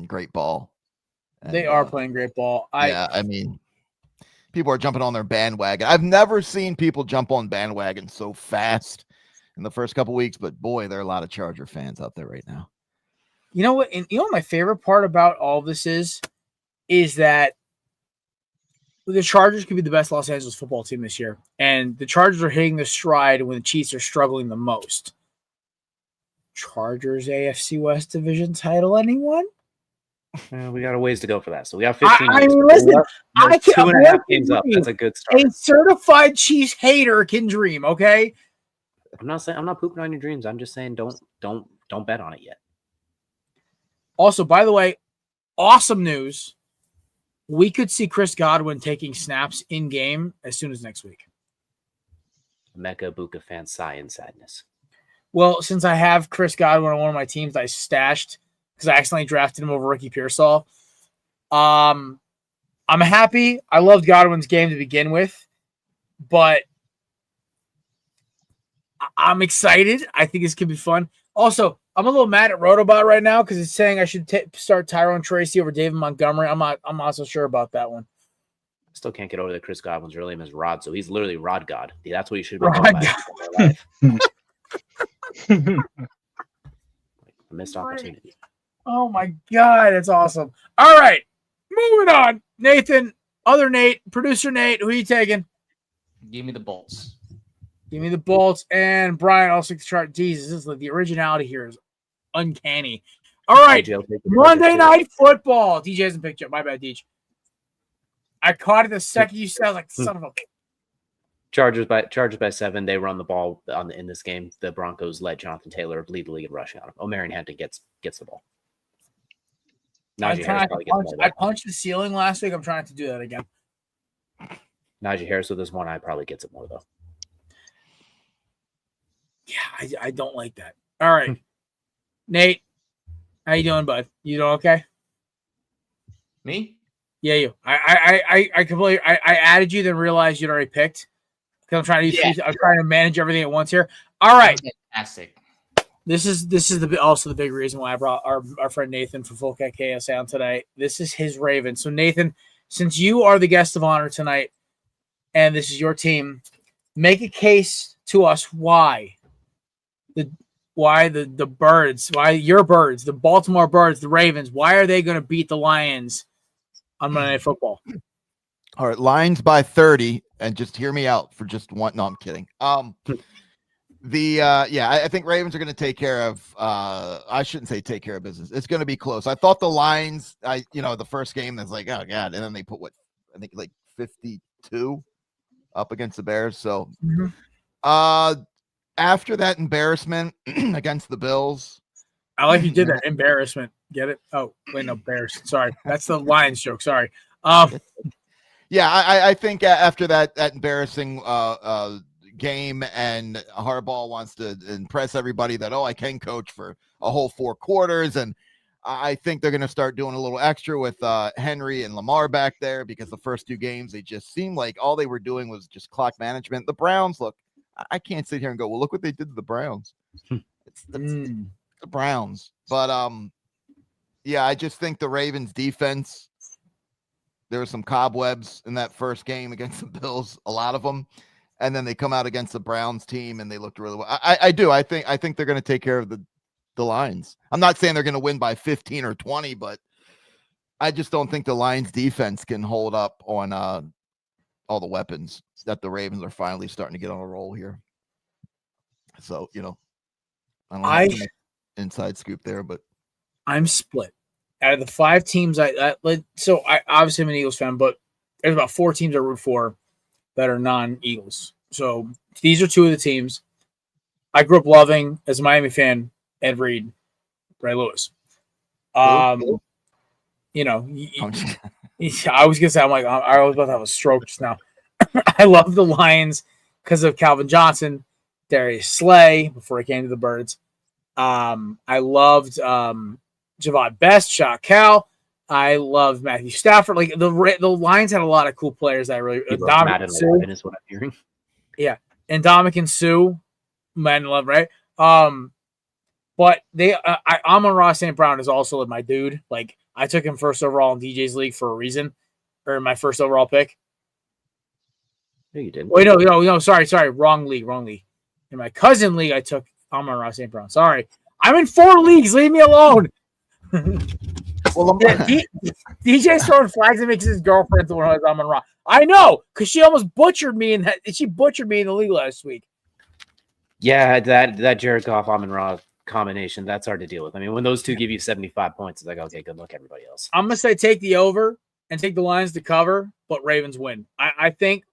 great ball. And, they are playing great ball. I mean, people are jumping on their bandwagon. I've never seen people jump on bandwagon so fast in the first couple weeks, but boy, there are a lot of Charger fans out there right now. You know what? And you know what my favorite part about all this is that the Chargers could be the best Los Angeles football team this year. And the Chargers are hitting the stride when the Chiefs are struggling the most. Chargers AFC West division title, anyone? We got a ways to go for that. So we got 15 I weeks. mean, listen, We're I can 2.5 games up. That's a good start. A certified Chiefs hater can dream, okay? I'm not pooping on your dreams. I'm just saying don't bet on it yet. Also, by the way, awesome news. We could see Chris Godwin taking snaps in game as soon as next week. Mecca Buka fan sigh in sadness. Well, since I have Chris Godwin on one of my teams, I stashed because I accidentally drafted him over Ricky Pearsall. I'm happy. I loved Godwin's game to begin with, but I'm excited. I think this could be fun. Also, I'm a little mad at Rotobot right now because it's saying I should start Tyrone Tracy over David Montgomery. I'm not so sure about that one. Still can't get over that Chris Godwin's real name is Rod, so he's literally Rod God. That's what he should be Rod called by life. A missed opportunity. Oh my God, that's awesome. All right, moving on. Nathan, other Nate, producer Nate, who are you taking? Give me the Bolts. Give me the Bolts. And Brian also the chart. Jesus, this is like the originality here is uncanny. All right. DJ will take the Monday Chargers, too. Night Football. DJ hasn't picked yet. My bad, DJ. I caught it the second you said, I was like, son of a. Chargers by 7. They run the ball in this game. The Broncos let Jonathan Taylor lead the league in rushing on him. O'Marion Hampton gets the ball. Najee Harris probably gets the ball. I punched the ceiling last week. I'm trying to do that again. Najee Harris with this one eye probably gets it more though. Yeah, I don't like that. All right, Nate, how you doing, bud? You doing okay? Me? Yeah, you. I completely. I added you, then realized you'd already picked. Because I'm trying to manage everything at once here. All right, Fantastic. This is also the big reason why I brought our friend Nathan from Full Cat Chaos on today. This is his Raven. So Nathan, since you are the guest of honor tonight, and this is your team, make a case to us why the birds, why your birds, the Baltimore Birds, the Ravens, why are they going to beat the Lions on Monday Night Football? All right, Lions by 30, and just hear me out for just one. No, I'm kidding. I think Ravens are going to take care of. I shouldn't say take care of business. It's going to be close. I thought the Lions, the first game, that's like, oh god, and then they put I think like 52 up against the Bears. So, after that embarrassment against the Bills, I like you did that embarrassment. Get it? Oh wait, no, Bears. Sorry, that's the Lions joke. Sorry. Yeah, I think after that embarrassing game, and Harbaugh wants to impress everybody that, I can coach for a whole 4 quarters, and I think they're going to start doing a little extra with Henry and Lamar back there, because the first 2 games, they just seemed like all they were doing was just clock management. The Browns, look, I can't sit here and go, well, look what they did to the Browns. It's the Browns. But, I just think the Ravens defense, there were some cobwebs in that first game against the Bills, a lot of them. And then they come out against the Browns team and they looked really well. I think they're going to take care of the Lions. I'm not saying they're going to win by 15 or 20, but I just don't think the Lions defense can hold up on all the weapons that the Ravens are finally starting to get on a roll here. So, I don't have too much inside scoop there, but I'm split. Out of the 5 teams, I obviously am an Eagles fan, but there's about 4 teams I root for that are non-Eagles. So these are 2 of the teams I grew up loving as a Miami fan. Ed Reed, Ray Lewis. I was gonna say, I was about to have a stroke just now. I love the Lions because of Calvin Johnson, Darius Slay before he came to the Birds. I loved Javad Best, Shaq Cal. I love Matthew Stafford. Like the Lions had a lot of cool players that I really. Madden 11 is what I'm hearing. Yeah, and Dominican Sue, Madden 11, right? But Amon-Ra St. Brown is also my dude. Like I took him first overall in DJ's league for a reason, or my first overall pick. No, you didn't. Wait, no, sorry, wrong league. In my cousin league, I took Amon-Ra St. Brown. Sorry, I'm in 4 leagues. Leave me alone. DJ's throwing flags and makes his girlfriend the one who has Amon-Ra. I know, because she almost butchered me in the league last week. Yeah, that Jared Goff Amon-Ra combination, that's hard to deal with. I mean, when those 2 give you 75 points, it's like, okay, good luck, everybody else. I'm gonna say take the over and take the Lions to cover, but Ravens win. I think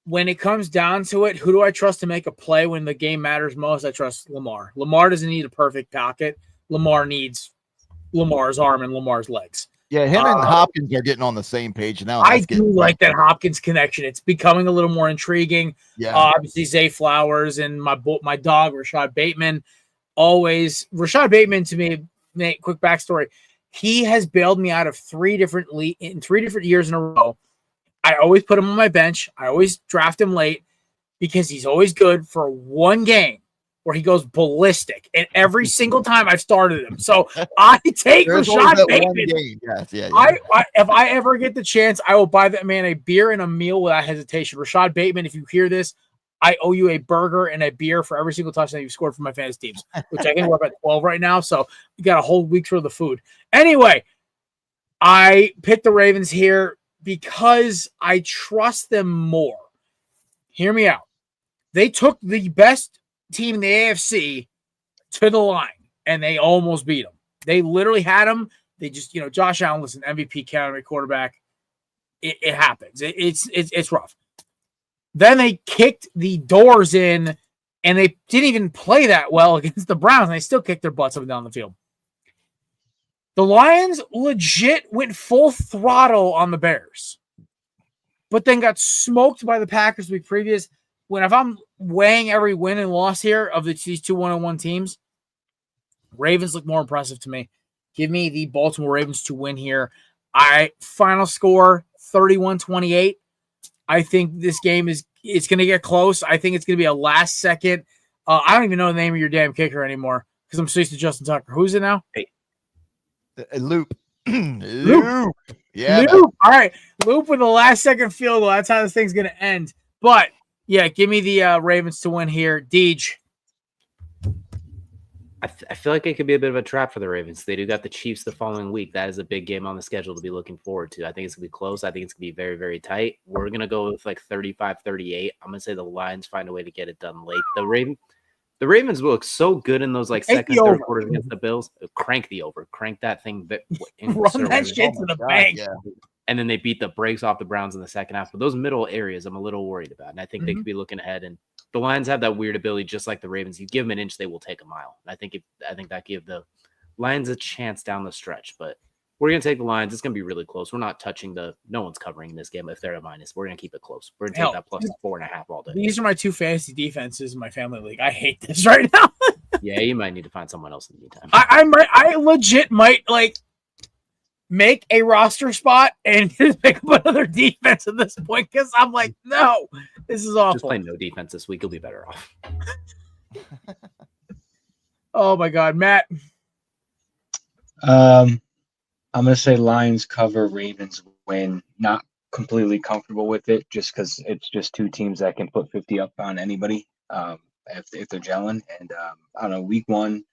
when it comes down to it, who do I trust to make a play when the game matters most? I trust Lamar. Lamar doesn't need a perfect pocket. Lamar needs Lamar's arm and Lamar's legs. Yeah, him and Hopkins are getting on the same page now. I do like that Hopkins connection. It's becoming a little more intriguing. Yeah, obviously Zay Flowers and my dog Rashad Bateman. Always Rashad Bateman to me. Nate, quick backstory: he has bailed me out of 3 different years in a row. I always put him on my bench. I always draft him late because he's always good for 1 game where he goes ballistic, and every single time I've started him. So I take Rashad Bateman. Yes, yeah. If I ever get the chance, I will buy that man a beer and a meal without hesitation. Rashad Bateman, if you hear this, I owe you a burger and a beer for every single touchdown you've scored for my fantasy teams, which I think we're up at 12 right now. So you got a whole week's worth of food. Anyway, I picked the Ravens here because I trust them more. Hear me out. They took the best team in the AFC to the line, and they almost beat them. They literally had him. They just, Josh Allen, listen, MVP candidate quarterback. It happens. It's rough. Then they kicked the doors in, and they didn't even play that well against the Browns, and they still kicked their butts up and down the field. The Lions legit went full throttle on the Bears, but then got smoked by the Packers the week previous. If I'm weighing every win and loss here of these two 1-1 teams, Ravens look more impressive to me. Give me the Baltimore Ravens to win here. Final score 31-28. I think this game it's going to get close. I think it's going to be a last second. I don't even know the name of your damn kicker anymore because I'm so used to Justin Tucker. Who's it now? Hey. Loop. Loop. Yeah. Loop. All right. Loop with the last second field goal. That's how this thing's going to end. But, yeah, give me the Ravens to win here. Deej. I feel like it could be a bit of a trap for the Ravens. They do got the Chiefs the following week. That is a big game on the schedule to be looking forward to. I think it's going to be close. I think it's going to be very, very tight. We're going to go with like 35-38. I'm going to say the Lions find a way to get it done late. The Ravens look so good in those like second, third quarters against the Bills. Crank the over. Crank that thing. Run that shit to the bank. Yeah. And then they beat the brakes off the Browns in the second half. But those middle areas I'm a little worried about. And I think they could be looking ahead. And the Lions have that weird ability, just like the Ravens. You give them an inch, they will take a mile. And I think that give the Lions a chance down the stretch. But we're going to take the Lions. It's going to be really close. We're not touching no one's covering this game if they're a minus. We're going to keep it close. We're going to take that plus 4.5 all day. These are my two fantasy defenses in my family league. I hate this right now. Yeah, you might need to find someone else in the meantime. I legit might make a roster spot and just pick up another defense at this point because I'm like, no, this is awful. Just play no defense this week. You'll be better off. Oh, my God. Matt? I'm going to say Lions cover, Ravens win. Not completely comfortable with it just because it's just two teams that can put 50 up on anybody if they're gelling. And I don't know, week one,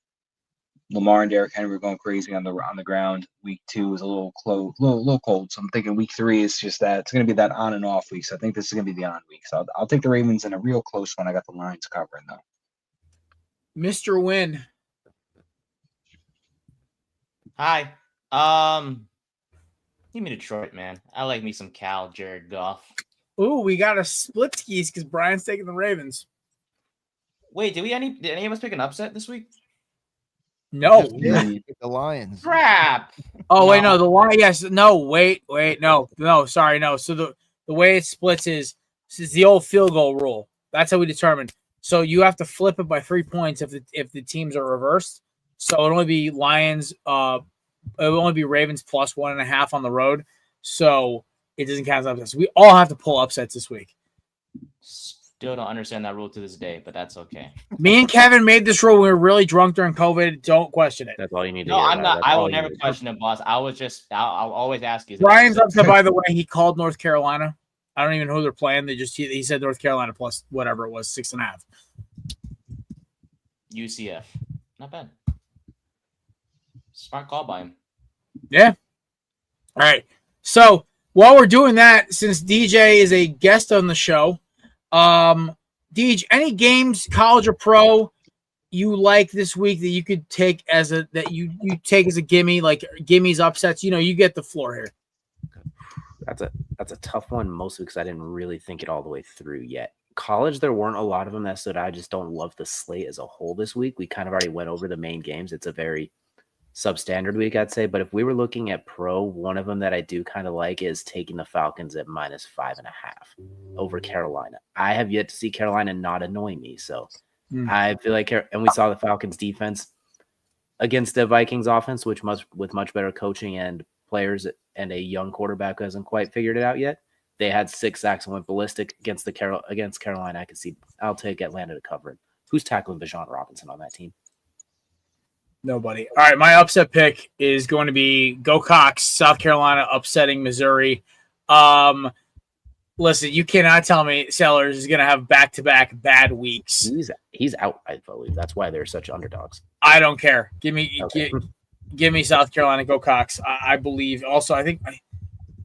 Lamar and Derrick Henry were going crazy on the ground. Week two was a little cold. So I'm thinking week three is just that it's going to be that on and off week. So I think this is going to be the on week. So I'll take the Ravens in a real close one. I got the Lions covering though. Mr. Win. Hi. Give me Detroit, man. I like me some Jared Goff. Ooh, we got a split skis because Brian's taking the Ravens. Wait, did any of us pick an upset this week? No. The Lions. Crap. Oh, wait, no. The Lions. Yes. No, wait. No. Sorry. No. So the way it splits is the old field goal rule. That's how we determine. So you have to flip it by 3 points if the teams are reversed. So it'll only be Lions. It will only be Ravens plus 1.5 on the road. So it doesn't count as upsets. We all have to pull upsets this week. Still don't understand that rule to this day, but that's okay. Me and Kevin made this rule. We were really drunk during COVID. Don't question it. That's all you need to No, hear. I'm not. I will never question it, boss. I'll always ask you. Brian's upset, by the way. He called North Carolina. I don't even know who they're playing. He said North Carolina plus whatever it was, 6.5. UCF. Not bad. Smart call by him. Yeah. All right. So while we're doing that, since DJ is a guest on the show, DJ, any games, college or pro, you like this week that you could take as a gimme, like gimme's upsets? You get the floor here. That's a tough one, mostly because I didn't really think it all the way through yet. College, there weren't a lot of them that stood out. I just don't love the slate as a whole this week. We kind of already went over the main games. It's a very substandard week, I'd say. But if we were looking at pro, one of them that I do kind of like is taking the Falcons at minus 5.5 over Carolina. I have yet to see Carolina not annoy me. So I feel like, and we saw the Falcons defense against the Vikings offense, with much better coaching and players and a young quarterback who hasn't quite figured it out yet. They had 6 sacks and went ballistic against Carolina. I'll take Atlanta to cover it. Who's tackling Bijan Robinson on that team? Nobody. All right, my upset pick is going to be Go Cox, South Carolina upsetting Missouri. Listen, you cannot tell me Sellers is going to have back-to-back bad weeks. He's out, I believe. That's why they're such underdogs. I don't care. Give me South Carolina. Go Cox. I believe. Also, I think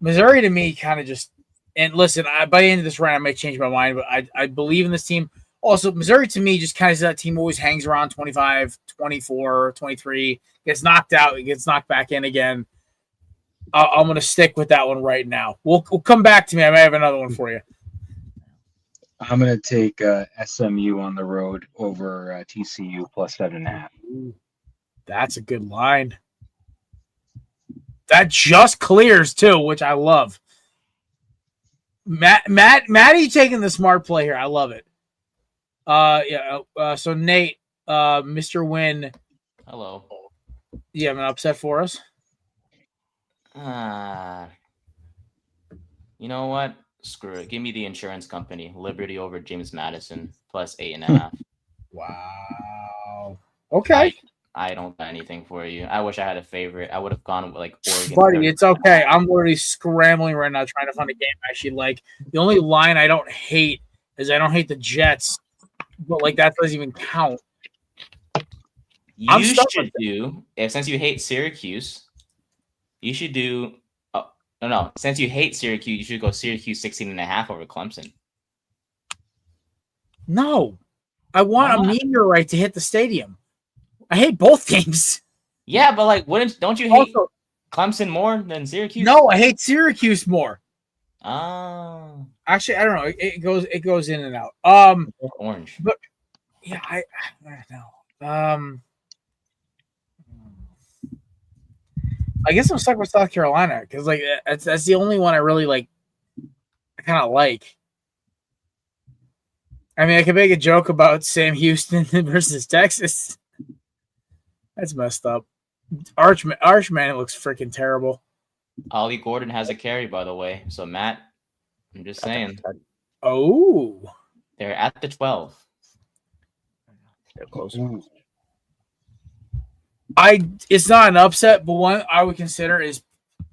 Missouri to me kind of just. And listen, by the end of this round, I may change my mind, but I believe in this team. Also, Missouri to me just kind of that team always hangs around 25, 24, 23, gets knocked out, gets knocked back in again. I'm going to stick with that one right now. We'll come back to me. I may have another one for you. I'm going to take SMU on the road over TCU plus 7.5. That's a good line. That just clears too, which I love. Matty taking the smart play here. I love it. So Nate, Mr. Win. Hello. You have an upset for us? You know what? Screw it. Give me the insurance company. Liberty over James Madison plus 8.5. Wow. Okay. I don't got anything for you. I wish I had a favorite. I would have gone with like Oregon. Buddy, it's okay. I'm literally scrambling right now trying to find a game I actually like. The only line I don't hate is I don't hate the Jets, but like that doesn't even count. You should do, since you hate Syracuse, you should do, no. Since you hate Syracuse, you should go Syracuse 16.5 over Clemson. No. I want a meteorite to hit the stadium. I hate both teams. Yeah, but like, don't you hate Clemson more than Syracuse? No, I hate Syracuse more. Oh. Actually, I don't know. It goes in and out. Orange. But yeah, I don't know. I guess I'm stuck with South Carolina because like that's the only one I really like. I kind of like. I mean, I could make a joke about Sam Houston versus Texas. That's messed up. Archman looks freaking terrible. Ollie Gordon has a carry, by the way. So Matt, I'm just saying. Oh, they're at the 12. They're close. It's not an upset, but one I would consider is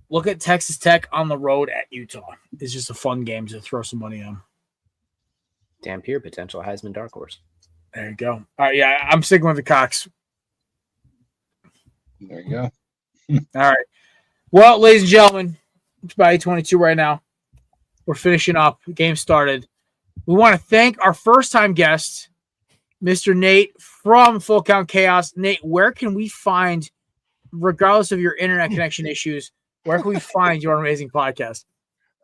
look at Texas Tech on the road at Utah. It's just a fun game to throw some money on. Dampier, potential Heisman dark horse. There you go. All right, yeah, I'm sticking with the Cox. There you go. All right. Well, ladies and gentlemen, it's about 8:22 right now. We're finishing up. The game started. We want to thank our first-time guest, Mr. Nate from Full Count Chaos. Nate, where can we find, regardless of your internet connection issues, where can we find your amazing podcast?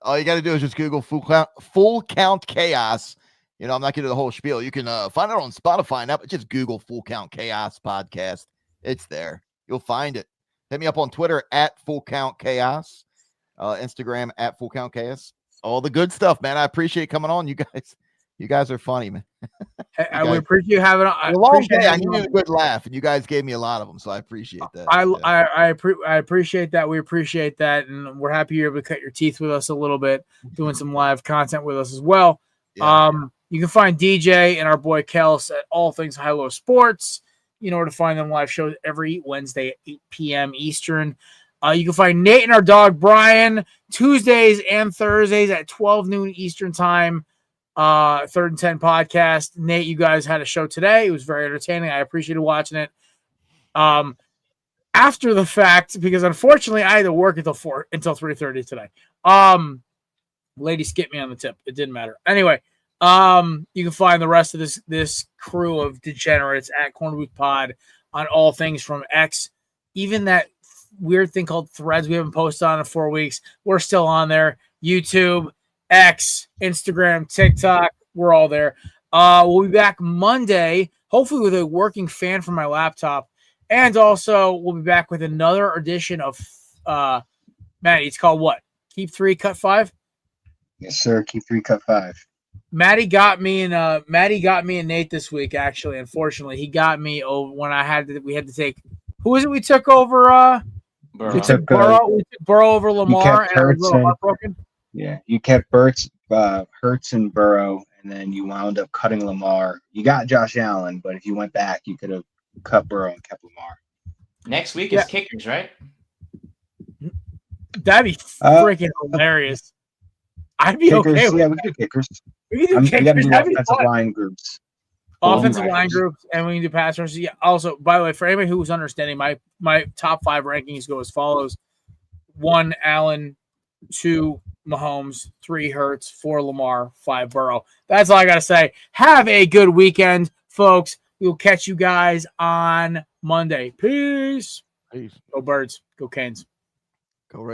All you got to do is just Google Full Count Chaos. You know, I'm not going to do the whole spiel. You can find it on Spotify now, but just Google Full Count Chaos podcast. It's there. You'll find it. Hit me up on Twitter at Full Count Chaos, Instagram at Full Count Chaos. All the good stuff, man. I appreciate coming on. You guys are funny, man. We appreciate you having a long day. I needed a good laugh, and you guys gave me a lot of them, so I appreciate that. I appreciate that. We appreciate that, and we're happy you're able to cut your teeth with us a little bit, doing some live content with us as well. Yeah. You can find DJ and our boy Kels at All Things High Low Sports. You know where to find them live shows every Wednesday at 8 p.m. Eastern. You can find Nate and our dog Brian Tuesdays and Thursdays at 12 noon Eastern time. Third and 10 podcast. Nate, you guys had a show today. It was very entertaining. I appreciated watching it. After the fact, because unfortunately I had to work until 3:30 today. Lady skipped me on the tip. It didn't matter. Anyway, you can find the rest of this crew of degenerates at Corner Booth Pod on all things from X. Even that weird thing called Threads we haven't posted on in 4 weeks. We're still on there. YouTube, X, Instagram, TikTok. We're all there. We'll be back Monday, hopefully with a working fan for my laptop. And also we'll be back with another edition of Matty. It's called what? Keep 3, Cut 5? Yes, sir. Keep 3, Cut 5. Matty got me and Nate this week. Actually, unfortunately, he got me over when we had to take. Who was it? We took over. Burrow. We took Burrow over Lamar, and I was a little heartbroken. Yeah, you kept Hurts and Burrow, and then you wound up cutting Lamar. You got Josh Allen, but if you went back, you could have cut Burrow and kept Lamar. Next week is kickers, right? That'd be freaking hilarious. I'd be kickers, okay with yeah, we can do kickers. We can do kickers. We got to do offensive line groups. Offensive line groups, and we can do pass rush. Yeah. Also, by the way, for anybody who's understanding, my top 5 rankings go as follows: 1, Allen; 2, Mahomes, 3 Hurts, 4 Lamar, 5 Burrow. That's all I got to say. Have a good weekend, folks. We will catch you guys on Monday. Peace. Peace. Go Birds. Go Canes. Go right.